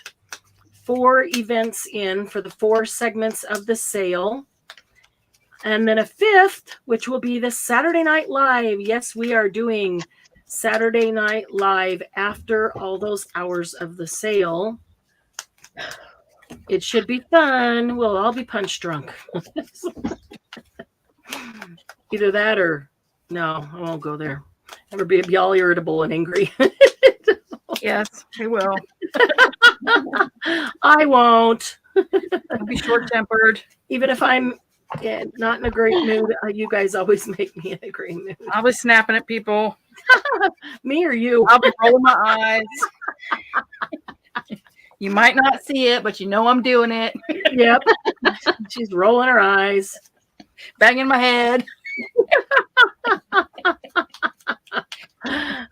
4 events in for the 4 segments of the sale. And then a 5th, which will be the Saturday Night Live. Yes, we are doing Saturday Night Live after all those hours of the sale. It should be fun. We'll all be punch drunk. Either that or no, I won't go there. Ever be all irritable and angry. Yes, we will. I won't. Don't be short-tempered. Even if I'm not in a great mood, you guys always make me in a great mood. I'll be snapping at people. Me or you? I'll be rolling my eyes. You might not see it, but you know I'm doing it. Yep. She's rolling her eyes. Banging my head.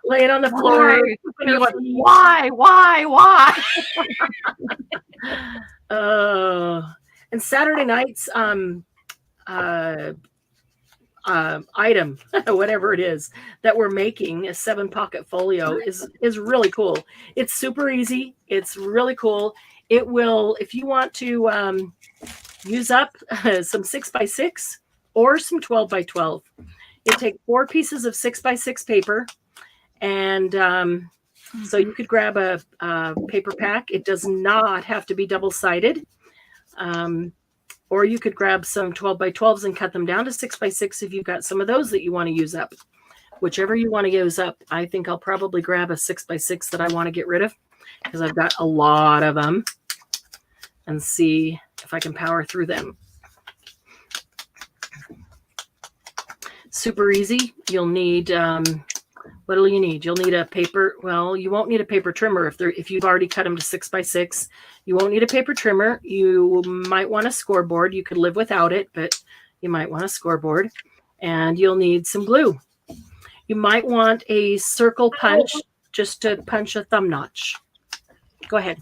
Laying on the floor. Why? And Saturday night's item, whatever it is that we're making, a 7-pocket folio is really cool. It's super easy. It's really cool. It will, if you want to use up some 6x6 or some 12x12, it takes 4 pieces of 6x6 paper, and so you could grab a paper pack. It does not have to be double-sided. Or you could grab some 12x12s and cut them down to 6x6 if you've got some of those that you want to use up. Whichever you want to use up. I think I'll probably grab a 6x6 that I want to get rid of because I've got a lot of them, and see if I can power through them. Super easy. You'll need, what will you need? You'll need a paper. Well, you won't need a paper trimmer if you've already cut them to 6x6. You won't need a paper trimmer. You might want a scoreboard. You could live without it, but you might want a scoreboard. And you'll need some glue. You might want a circle punch just to punch a thumb notch. Go ahead.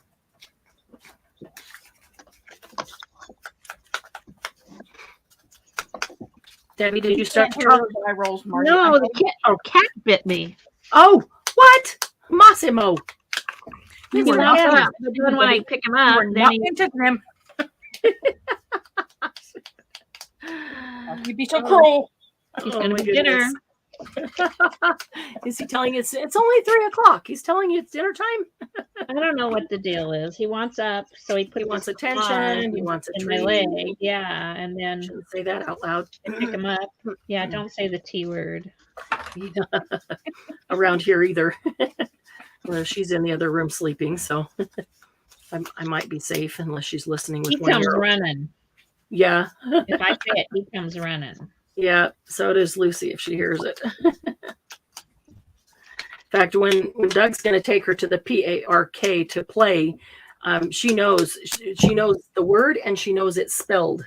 Debbie, did you start to talk? Eye rolls, Marty. no, the cat bit me. Oh, what? Massimo. He He's wants an up, animal. but then when I pick him up, We're then not he, into him. You'd be so cruel. he's Oh, going my to be dinner. goodness. Is he telling you it's only 3:00? He's telling you it's dinner time? I don't know what the deal is. He wants up, so he puts He wants his attention. claws He wants a in my treat. leg. Yeah, and then Shouldn't say that out loud. I pick him up. Yeah, don't say the T word. Around here either. Well, she's in the other room sleeping, so I might be safe unless she's listening with He one comes ear. running. Yeah. If I say it, he comes running. Yeah, so does Lucy if she hears it. In fact, when Doug's going to take her to the PARK to play, she knows the word and she knows it's spelled,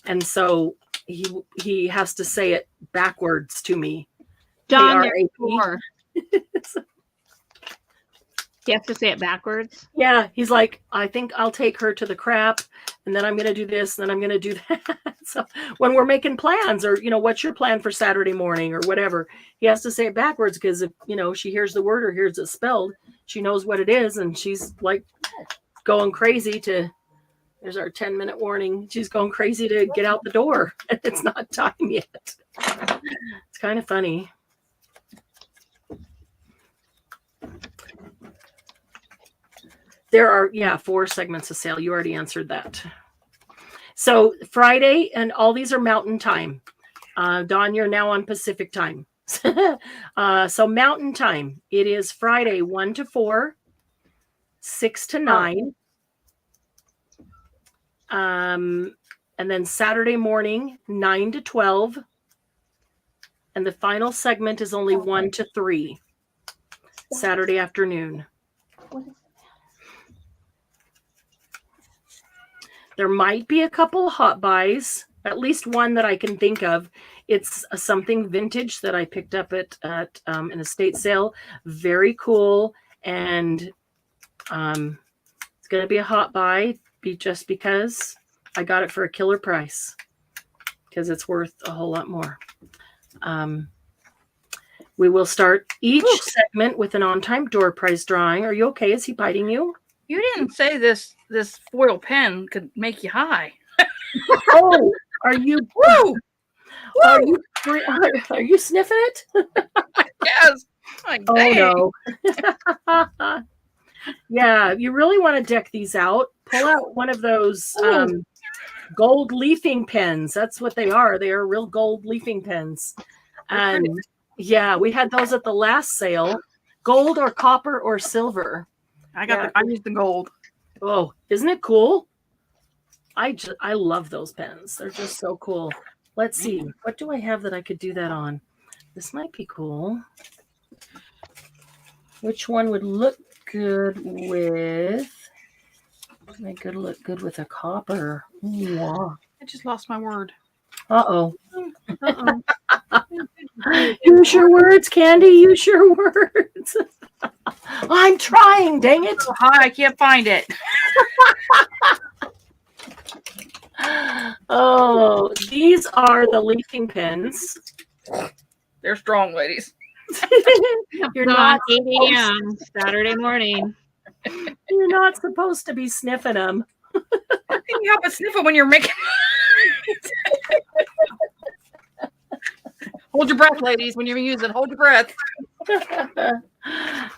and so he has to say it backwards to me. Don, K-R-A-P. therefore. He has to say it backwards. Yeah, he's like, I think I'll take her to the crap, and then I'm going to do this, and then I'm going to do that. So when we're making plans, or what's your plan for Saturday morning, or whatever, he has to say it backwards because if she hears the word or hears it spelled, she knows what it is, and she's like going crazy to. There's our 10-minute warning. She's going crazy to get out the door. It's not time yet. It's kind of funny. There are, 4 segments of sale. You already answered that. So Friday, and all these are Mountain Time. Dawn, you're now on Pacific Time. So Mountain Time. It is Friday 1 to 4, 6 to 9. And then Saturday morning 9 to 12. And the final segment is only 1 to 3. Saturday afternoon. There might be a couple hot buys, at least one that I can think of. It's something vintage that I picked up at an estate sale. Very cool. And it's going to be a hot buy just because I got it for a killer price, because it's worth a whole lot more. We will start each segment with an on-time door prize drawing. Are you okay? Is he biting you? You didn't say this foil pen could make you high. Oh, are you? Woo! Are you sniffing it? Yes. Like, oh no. Yeah, you really want to deck these out. Pull out one of those gold leafing pens. That's what they are. They are real gold leafing pens. And yeah, we had those at the last sale. Gold or copper or silver. I used the gold. Oh, isn't it cool? I love those pens. They're just so cool. Let's see. What do I have that I could do that on? This might be cool. Which one would look good with? Look good with a copper. Wow. I just lost my word. Uh-oh. Use your words, Candy. Use your words. I'm trying, dang it. Oh, hi, I can't find it. Oh, these are the leafing pens. They're strong, ladies. You're on not 8 a.m. Saturday morning. You're not supposed to be sniffing them. How can you help but sniff it when you're making? Hold your breath, ladies. When you're using, hold your breath.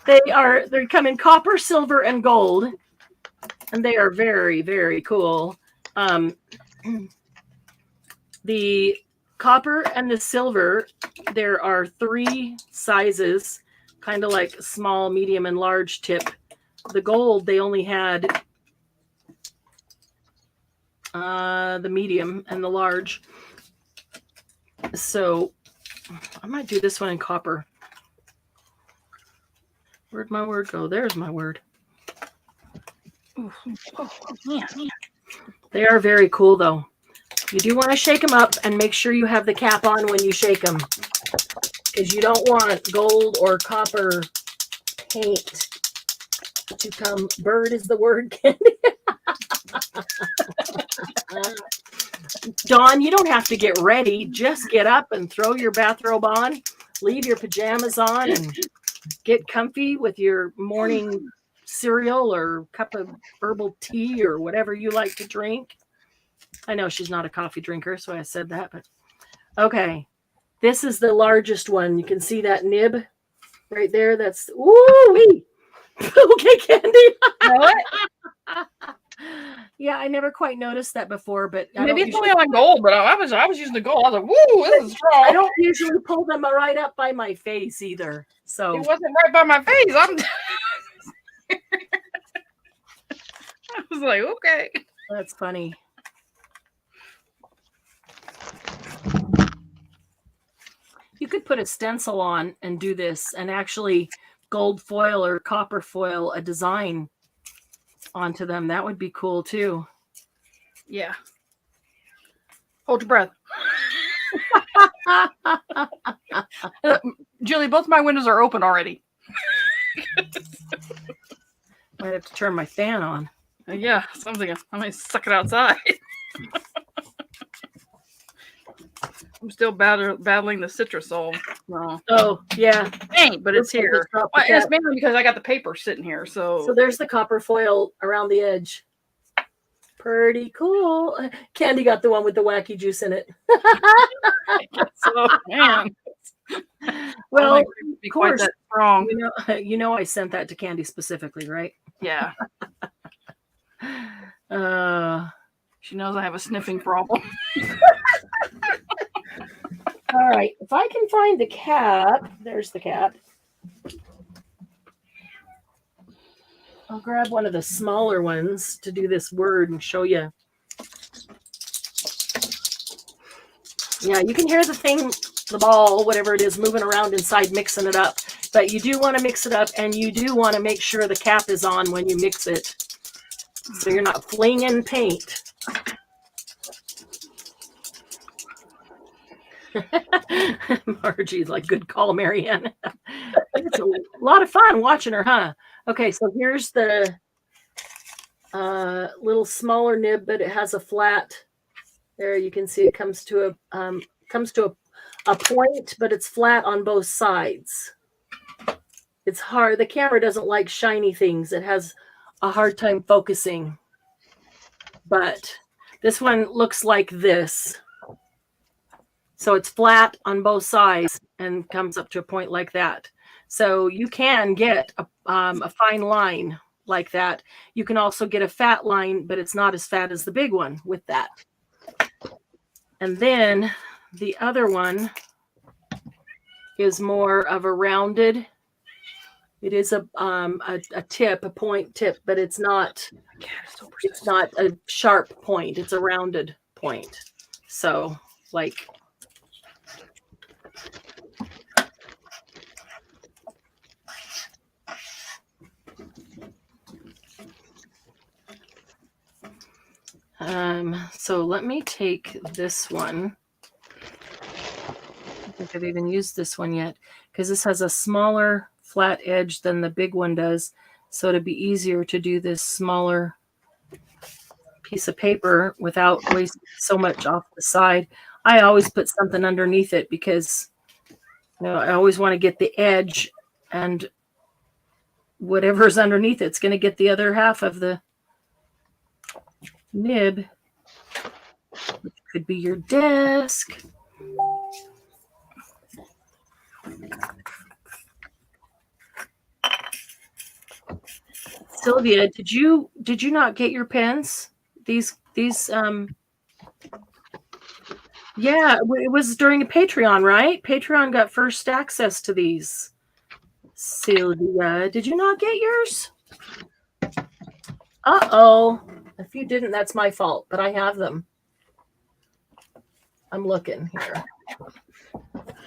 They come in copper, silver, and gold, and they are very, very cool. The copper and the silver, there are 3 sizes, kind of like small, medium, and large tip. The gold, they only had the medium and the large. So I might do this one in copper. Where'd my word go? There's my word. Oh, yeah. They are very cool, though. You do want to shake them up and make sure you have the cap on when you shake them, because you don't want gold or copper paint to come. Bird is the word, Candy. Dawn, you don't have to get ready. Just get up and throw your bathrobe on, leave your pajamas on, and get comfy with your morning cereal or cup of herbal tea or whatever you like to drink. I know she's not a coffee drinker, so I said that, but okay. This is the largest one. You can see that nib right there. That's woo-wee. Okay, Candy. What? Yeah, I never quite noticed that before, but Maybe it's only on gold, but I was using the gold. I was like, woo, this is strong. I don't usually pull them right up by my face either. So it wasn't right by my face. I was like, okay. That's funny. You could put a stencil on and do this and actually gold foil or copper foil a design onto them. That would be cool too. Yeah. Hold your breath. Julie, both my windows are open already. Might have to turn my fan on. Yeah, something. I might suck it outside. I'm still battling the citrusol. No. Oh, yeah. Ain't, but it's here. Well, it's mainly because I got the paper sitting here. So there's the copper foil around the edge. Pretty cool. Candy got the one with the wacky juice in it. So, man. Well, of course, that strong. You know, I sent that to Candy specifically, right? Yeah. She knows I have a sniffing problem. All right. If I can find the cap, there's the cap. I'll grab one of the smaller ones to do this word and show you. Yeah, you can hear the thing, the ball, whatever it is, moving around inside, mixing it up. But you do want to mix it up, and you do want to make sure the cap is on when you mix it, so you're not flinging paint. Margie's like, good call, Marianne. It's a lot of fun watching her, huh? Okay, so here's the little smaller nib, but it has a flat. There you can see it comes to a point, but it's flat on both sides. It's hard. The camera doesn't like shiny things. It has a hard time focusing. But this one looks like this. So it's flat on both sides and comes up to a point like that. So you can get a fine line like that. You can also get a fat line, but it's not as fat as the big one with that. And then the other one is more of a rounded. It is a tip, a point tip, but it's not a sharp point. It's a rounded point. So like so let me take this one. I don't think I've even used this one yet because this has a smaller flat edge than the big one does. So it'd be easier to do this smaller piece of paper without wasting so much off the side. I always put something underneath it because I always want to get the edge, and whatever's underneath it's going to get the other half of the nib, which could be your desk. Sylvia, did you not get your pens? These yeah, it was during Patreon, right? Patreon got first access to these. Sylvia, did you not get yours? Uh-oh. If you didn't, that's my fault, but I have them. I'm looking here.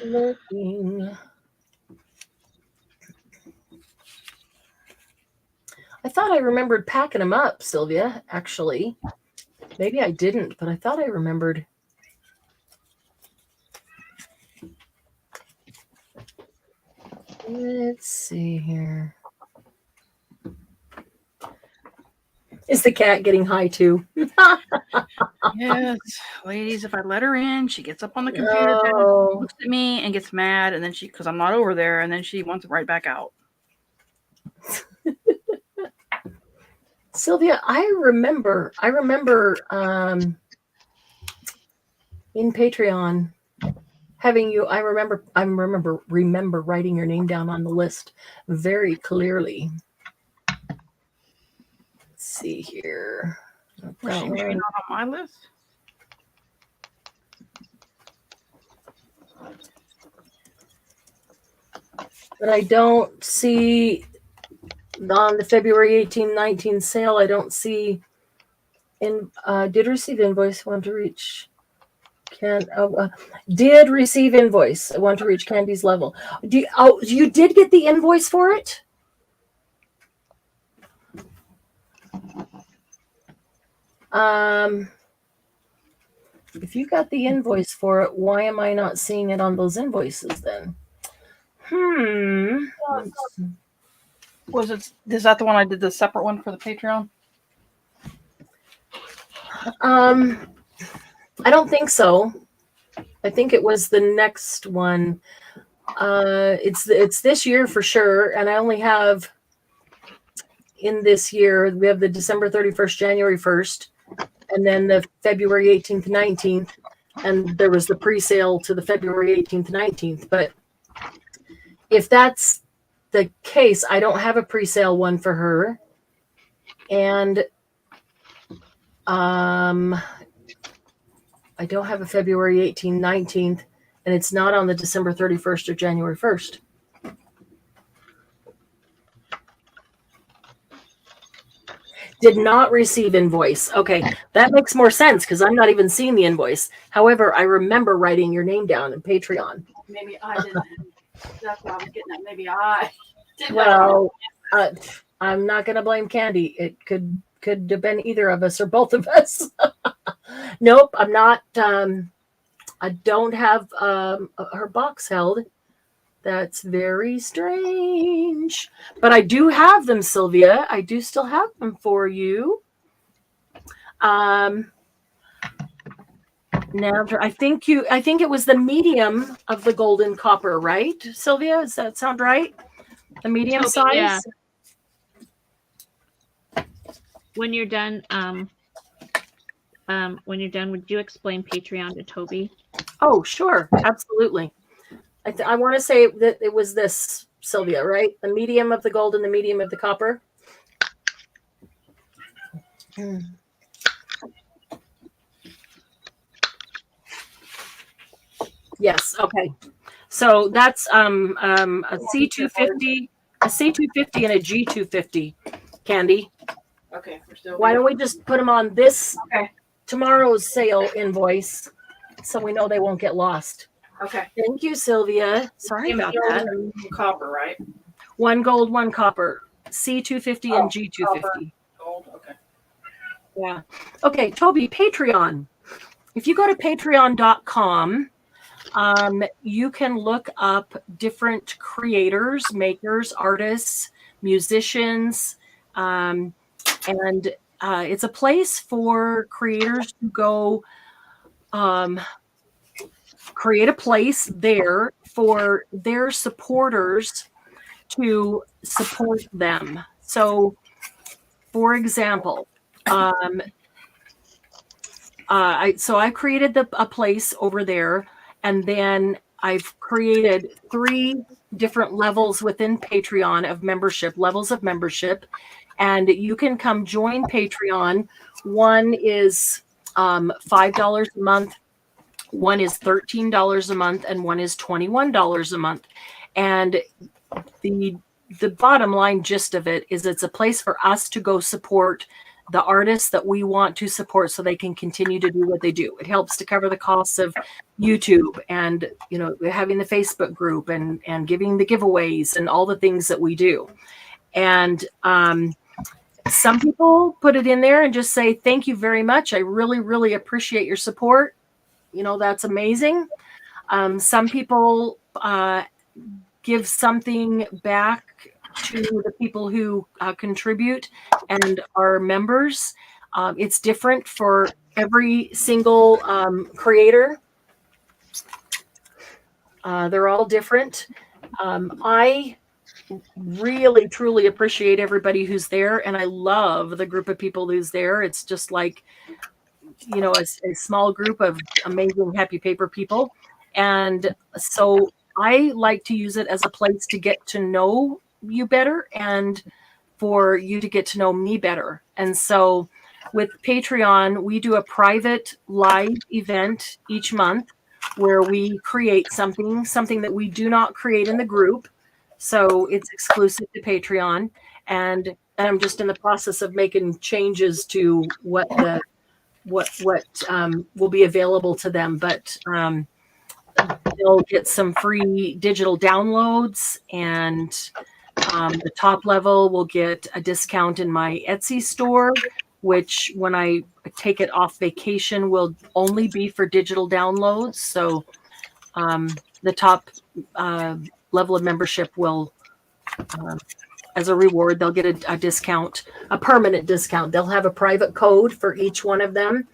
Looking. I thought I remembered packing them up, Sylvia, actually. Maybe I didn't, but I thought I remembered. Let's see here. Is the cat getting high too? Yes, ladies, if I let her in, she gets up on the computer, looks at me and gets mad, and then because I'm not over there, and then she wants it right back out. Sylvia, I remember in Patreon having you. I remember writing your name down on the list very clearly. Let's see here. Was she maybe not on my list? But I don't see on the February 18, 19 sale. I don't see did receive invoice, want to reach did receive invoice. I want to reach Candy's level. You did get the invoice for it? If you got the invoice for it, why am I not seeing it on those invoices then? Is that the one I did the separate one for the Patreon? I don't think so. I think it was the next one. It's this year for sure, and I only have in this year we have the December 31st, January 1st, and then the February 18th, 19th, and there was the pre-sale to the February 18th, 19th. But if that's the case, I don't have a pre-sale one for her, and I don't have a February 18th, 19th, and it's not on the December 31st or January 1st. Did not receive invoice. Okay, that makes more sense because I'm not even seeing the invoice. However, I remember writing your name down in Patreon. Maybe I didn't. That's what I was getting at. Maybe I didn't. Well, I'm not going to blame Candy. It could have been either of us or both of us. Nope, I'm not. I don't have her box held. That's very strange. But I do have them, Sylvia. I do still have them for you. Now I think it was the medium of the golden copper, right, Sylvia? Does that sound right? The medium Toby, size? yeah. When you're done, would you explain Patreon to Toby? Oh, sure. Absolutely. I want to say that it was this, Sylvia, right? The medium of the gold and the medium of the copper. Yes. Okay. So that's a C250, a C250, and a G250. Candy. Okay. We're still. Why don't we just put them on this Okay. tomorrow's sale invoice, so we know they won't get lost? Okay. Thank you, Sylvia. Sorry about that. Copper, right? One gold, one copper. C250 and G250. Gold. Okay. Yeah. Okay, Toby, Patreon. If you go to patreon.com, you can look up different creators, makers, artists, musicians, and it's a place for creators to go create a place there for their supporters to support them. So, for example, I created a place over there, and then I've created 3 different levels within Patreon of membership, levels of membership, and you can come join Patreon. One is $5 a month, one is $13 a month, and one is $21 a month. And the bottom line gist of it is it's a place for us to go support the artists that we want to support so they can continue to do what they do. It helps to cover the costs of YouTube and, having the Facebook group and giving the giveaways and all the things that we do. And some people put it in there and just say, thank you very much. I really, really appreciate your support. That's amazing. Some people give something back to the people who contribute and are members. It's different for every single creator. They're all different. I really, truly appreciate everybody who's there, and I love the group of people who's there. It's just like, a small group of amazing happy paper people. And so I like to use it as a place to get to know you better and for you to get to know me better. And so with Patreon, we do a private live event each month where we create something that we do not create in the group. So it's exclusive to Patreon. And I'm just in the process of making changes to what will be available to them. But they'll get some free digital downloads, and the top level will get a discount in my Etsy store, which when I take it off vacation will only be for digital downloads. So the top level of membership will, as a reward, they'll get a discount, a permanent discount. They'll have a private code for each one of them,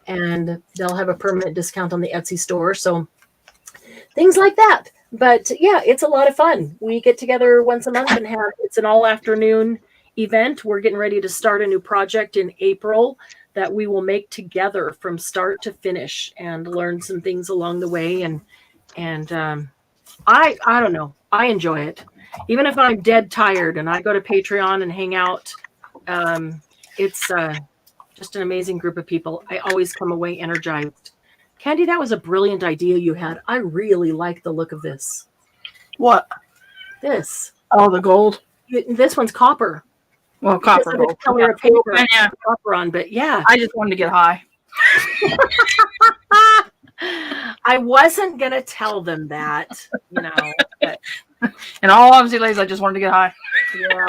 and they'll have a permanent discount on the Etsy store. So things like that. But yeah, it's a lot of fun. We get together once a month and it's an all afternoon event. We're getting ready to start a new project in April that we will make together from start to finish and learn some things along the way. And I don't know. I enjoy it. Even if I'm dead tired and I go to Patreon and hang out, it's just an amazing group of people. I always come away energized. Candy, that was a brilliant idea you had. I really like the look of this. What? This. Oh, the gold. This one's copper. Well, copper Because of the gold. color of paper, Yeah. copper on, but yeah. I just wanted to get high. I wasn't gonna tell them that, but In all honesty, ladies, I just wanted to get high. yeah,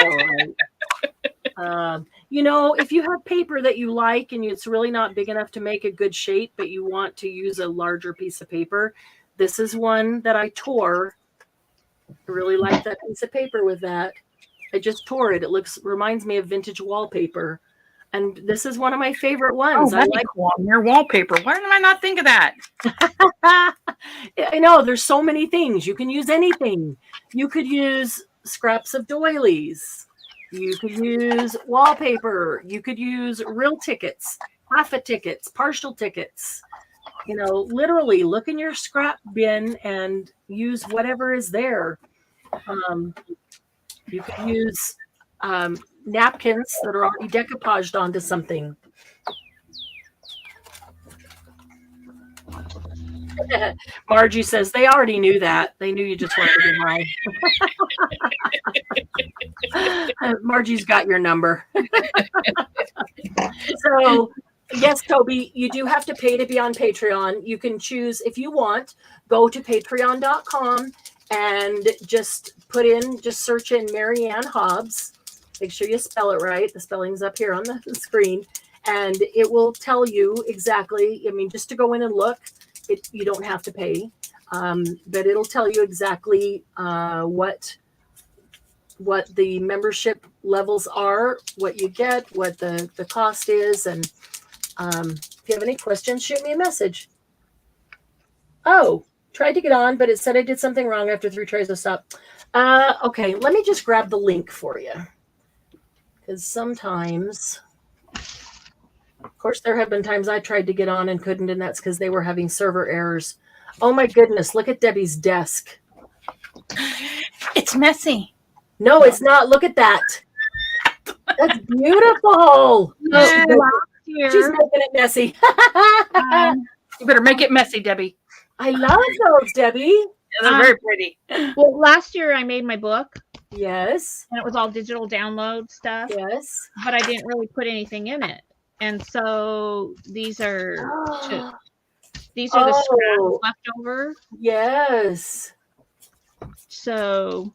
all right. if you have paper that you like and it's really not big enough to make a good shape, but you want to use a larger piece of paper, this is one that I tore. I really like that piece of paper with that. I just tore it. It reminds me of vintage wallpaper. And this is one of my favorite ones. I like your wallpaper. Why did I not think of that? I know there's so many things. You can use anything. You could use scraps of doilies. You could use wallpaper. You could use real tickets, half a tickets, partial tickets. Literally look in your scrap bin and use whatever is there. You could use napkins that are already decoupaged onto something. Margie says they already knew that. They knew you just wanted to get mine. Margie's got your number. So, yes, Toby, you do have to pay to be on Patreon. You can choose if you want, go to patreon.com and just search in Marianne Hobbs. Make sure you spell it right. The spelling's up here on the screen. And it will tell you exactly, just to go in and look, you don't have to pay. But it'll tell you exactly what the membership levels are, what you get, what the cost is. And if you have any questions, shoot me a message. Oh, tried to get on, but it said I did something wrong after 3 tries to stop. Okay, let me just grab the link for you. Because sometimes, of course, there have been times I tried to get on and couldn't, and that's because they were having server errors. Oh my goodness, look at Debbie's desk. It's messy. No, it's not. Look at that. That's beautiful. Last year, She's making it messy. You better make it messy, Debbie. I love those, Debbie. Yeah, they're very pretty. well, last year I made my book, Yes. and it was all digital download stuff, Yes. but I didn't really put anything in it. And so these are the scraps left over. Yes. So,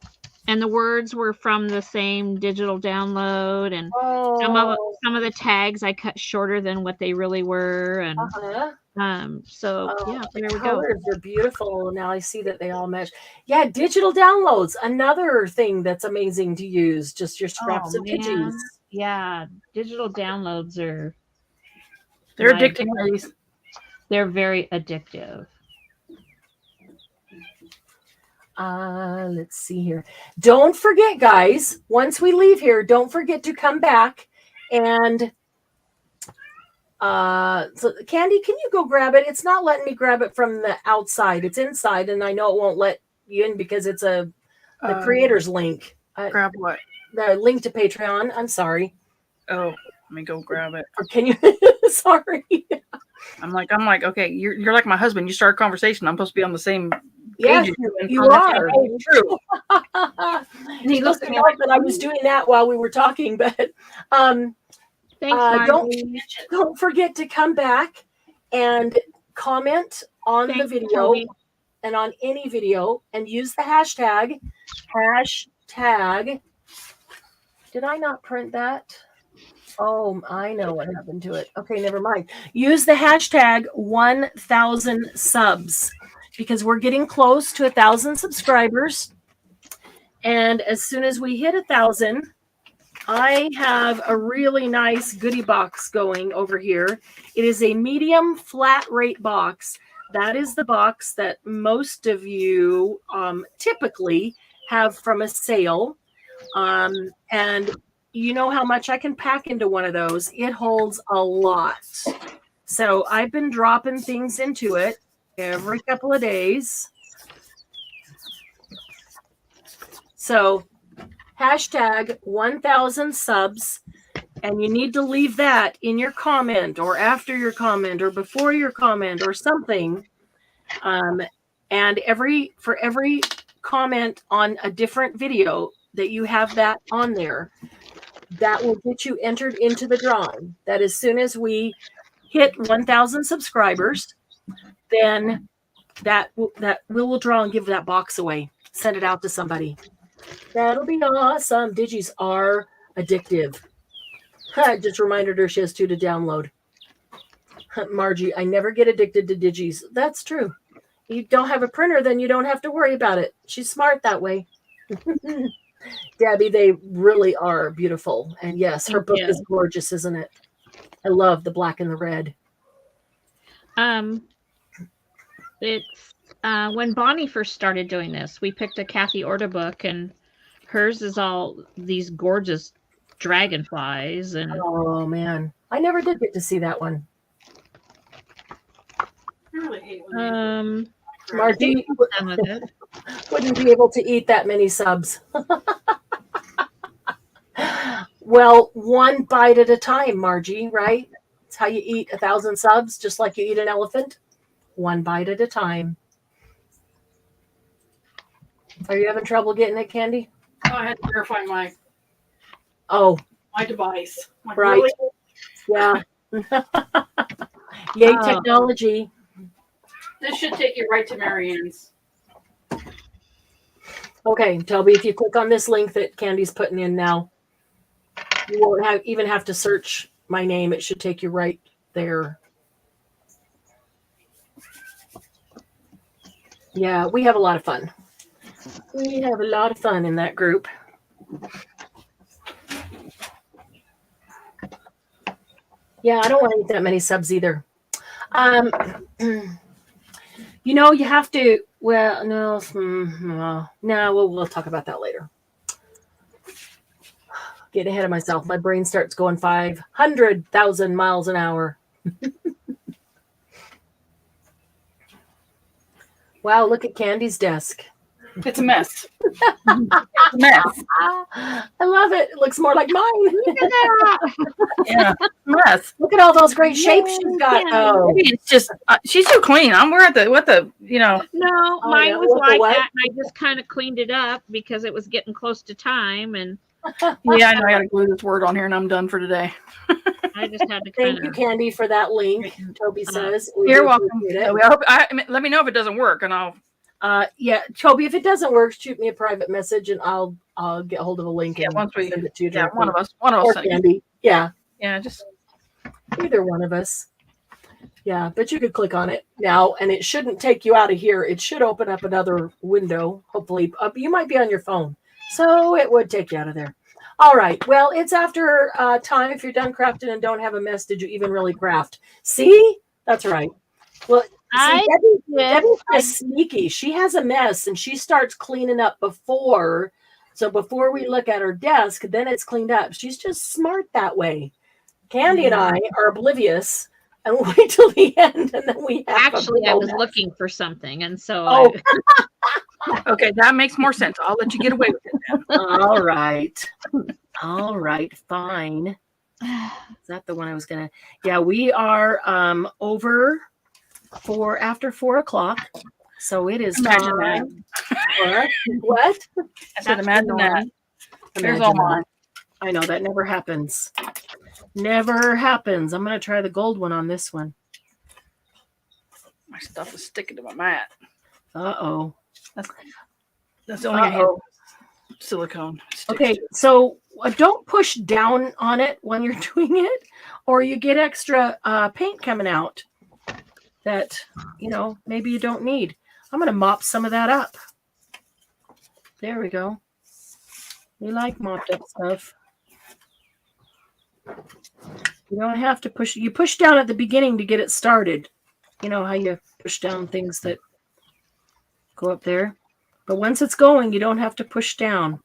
and the words were from the same digital download, and some of the tags I cut shorter than what they really were, and the there we go. colors are beautiful. Now I see that they all match. Yeah, digital downloads, another thing that's amazing to use. Just your scraps of pidgeys. Yeah, digital downloads They're addicting, ladies. They're very addictive. Let's see here. Don't forget, guys, once we leave here, don't forget to come back and so Candy, can you go grab it? It's not letting me grab it from the outside. It's inside, and I know it won't let you in because it's the creator's link. Grab what? The link to Patreon. I'm sorry. Oh, let me go grab it. Or can you? Sorry. I'm like, okay, you're like my husband. You start a conversation. I'm supposed to be on the same page. Yes, you are. True. He looked at me like that I was doing that while we were talking, but Thanks, don't forget to come back and comment on the video Toby. and on any video and use the hashtag. Did I not print that? Oh, I know what happened to it. Okay, never mind. Use the hashtag 1,000 subs because we're getting close to 1,000 subscribers. And as soon as we hit 1,000, I have a really nice goodie box going over here. It is a medium flat rate box. That is the box that most of you typically have from a sale. And you know how much I can pack into one of those. It holds a lot. So I've been dropping things into it every couple of days. So hashtag 1,000 subs, and you need to leave that in your comment or after your comment or before your comment or something. And for every comment on a different video that you have that on there, that will get you entered into the drawing. That as soon as we hit 1,000 subscribers, then that we'll draw and give that box away. Send it out to somebody. That'll be awesome. Digis are addictive. I just reminded her she has 2 to download. Margie, I never get addicted to digis. That's true. You don't have a printer, then you don't have to worry about it. She's smart that way. Debbie, they really are beautiful. And yes, her book is gorgeous, isn't it? I love the black and the red. It's when Bonnie first started doing this, we picked a Kathy Orta book, and hers is all these gorgeous dragonflies. And oh man, I never did get to see that one. I really hate when Margie some of it. wouldn't be able to eat that many subs. Well, 1 bite at a time, Margie, right? It's how you eat 1,000 subs, just like you eat an elephant. 1 bite at a time. Are you having trouble getting it, Candy? Oh, I had to verify my device. Like, right. really? Yeah. Yay, technology. This should take you right to Marianne's. Okay, Toby, if you click on this link that Candy's putting in now, you won't even have to search my name. It should take you right there. Yeah, we have a lot of fun. We have a lot of fun in that group. Yeah, I don't want to eat that many subs either. You have to. Well, no, we'll talk about that later. Get ahead of myself. My brain starts going 500,000 miles an hour. Wow, look at Candy's desk. It's a mess. It's a mess. I love it. It looks more like mine. Look at that. Yeah, mess. Look at all those great shapes she's got. Oh, Maybe it's just she's too clean. We're at the No, mine yeah, was what the like what? that, and I just kind of cleaned it up because it was getting close to time, and Yeah, I know I gotta glue this word on here and I'm done for today. I just had to thank kind you, of. Candy, for that link. Toby says. We You're do welcome. appreciate it. Toby. Let me know if it doesn't work and I'll Yeah, Toby, if it doesn't work, shoot me a private message and I'll get hold of a link and once we send it to you. yeah, directly. one of us Or sent it. Candy. Yeah, Yeah, just either one of us. Yeah, but you could click on it now and it shouldn't take you out of here. It should open up another window. Hopefully, you might be on your phone, so it would take you out of there. All right. Well, it's after time. If you're done crafting and don't have a mess, did you even really craft? See? That's right. Well, see, Debbie's just sneaky. She has a mess and she starts cleaning up before. So before we look at her desk, then it's cleaned up. She's just smart that way. Candy and I are oblivious and wait till the end, and then we have Actually, I was looking for something, and so Oh. okay, that makes more sense. I'll let you get away with it then. All right, fine. Is that the one I was gonna? Yeah, we are over after 4 o'clock, so it is Imagine time. What? I said imagine that. There's all mine. I know that never happens. Never happens. I'm gonna try the gold one on this one. My stuff is sticking to my mat. Uh-oh. That's the only thing I have. Silicone. Okay, so don't push down on it when you're doing it, or you get extra paint coming out that, maybe you don't need. I'm going to mop some of that up. There we go. We like mopped up stuff. You don't have to push. You push down at the beginning to get it started. You know how you push down things that go up there. But once it's going, you don't have to push down.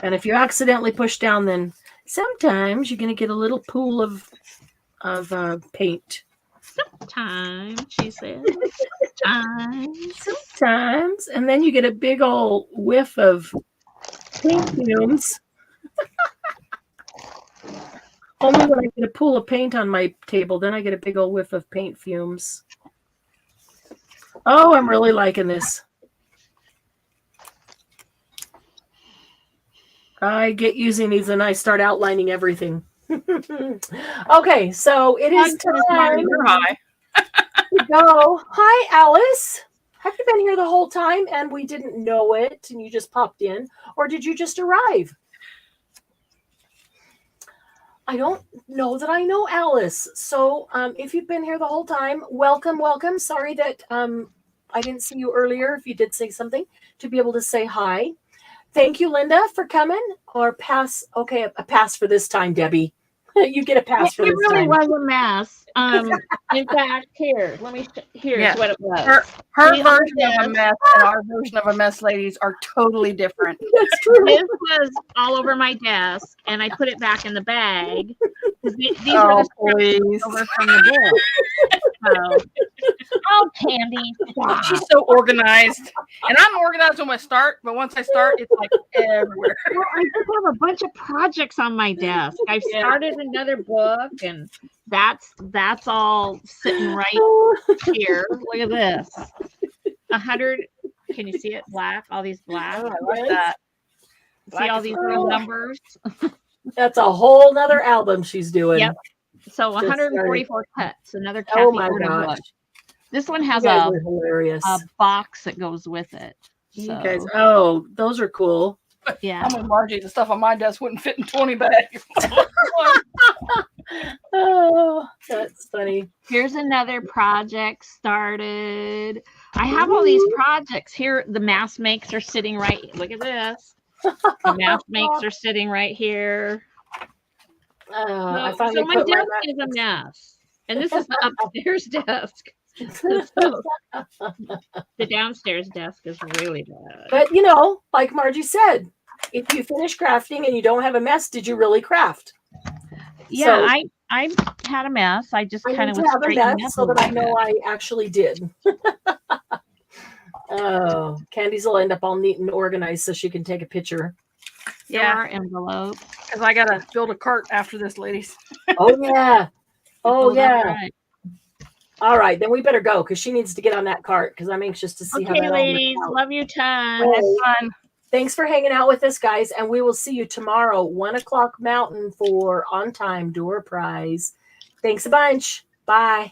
And if you accidentally push down, then sometimes you're going to get a little pool of paint. sometimes, she said. Sometimes. And then you get a big old whiff of paint fumes. Only when I get a pool of paint on my table, then I get a big old whiff of paint fumes. Oh, I'm really liking this. I get using these and I start outlining everything. Okay, so it is time You're high. to go. Hi, Alice. Have you been here the whole time and we didn't know it and you just popped in? Or did you just arrive? I don't know that I know Alice. So if you've been here the whole time, welcome, welcome. Sorry that I didn't see you earlier. If you did say something, to be able to say hi. Thank you, Linda, for coming. Or pass. Okay, a pass for this time, Debbie. You get a pass for It this really time. was a mess. In fact, here's Yeah. what it was. Her See, version all of a this- mess and our version of a mess, ladies, are totally different. That's true. This was all over my desk, and I put it back in the bag. These Oh, are the strips please. over from the book. So, oh, Candy, stop. She's so organized. And I'm organized when I start, but once I start, it's like everywhere. Well, I just have a bunch of projects on my desk. I've Yeah. started another book, and that's all sitting right here. Look at this. 100. Can you see it? Black. All these black. Oh, I like that. See Black all is these cool. little numbers. That's a whole nother album she's doing. Yep. So Just 144 cuts. Another Kathy Oh my Gordon gosh. book. This one You has guys a are hilarious. box that goes with it. You So, guys, oh, those are cool. yeah. I'm with Margie. The stuff on my desk wouldn't fit in 20 bags. Oh, that's funny. Here's another project started. I have all these projects here. The mask makes are sitting right. Look at this. The mask makes are sitting right here. I So finally my put my desk is a mess. And this is the upstairs desk. So, the downstairs desk is really bad. But you know, like Margie said, if you finish crafting and you don't have a mess, did you really craft? Yeah, So- I had a mess. I just I kind need of to was have a straightening mess up so a that I little know bit. I actually did. Oh, Candy's will end up all neat and organized so she can take a picture. There Yeah, are envelopes. because I got to build a cart after this, ladies. Oh yeah. Oh Oh, that's yeah. right. All right, then we better go because she needs to get on that cart because I'm anxious to see how Okay, that all ladies, works out. love you tons. Oh, Fun. thanks for hanging out with us, guys, and we will see you tomorrow, 1:00 Mountain for On Time Door Prize. Thanks a bunch. Bye.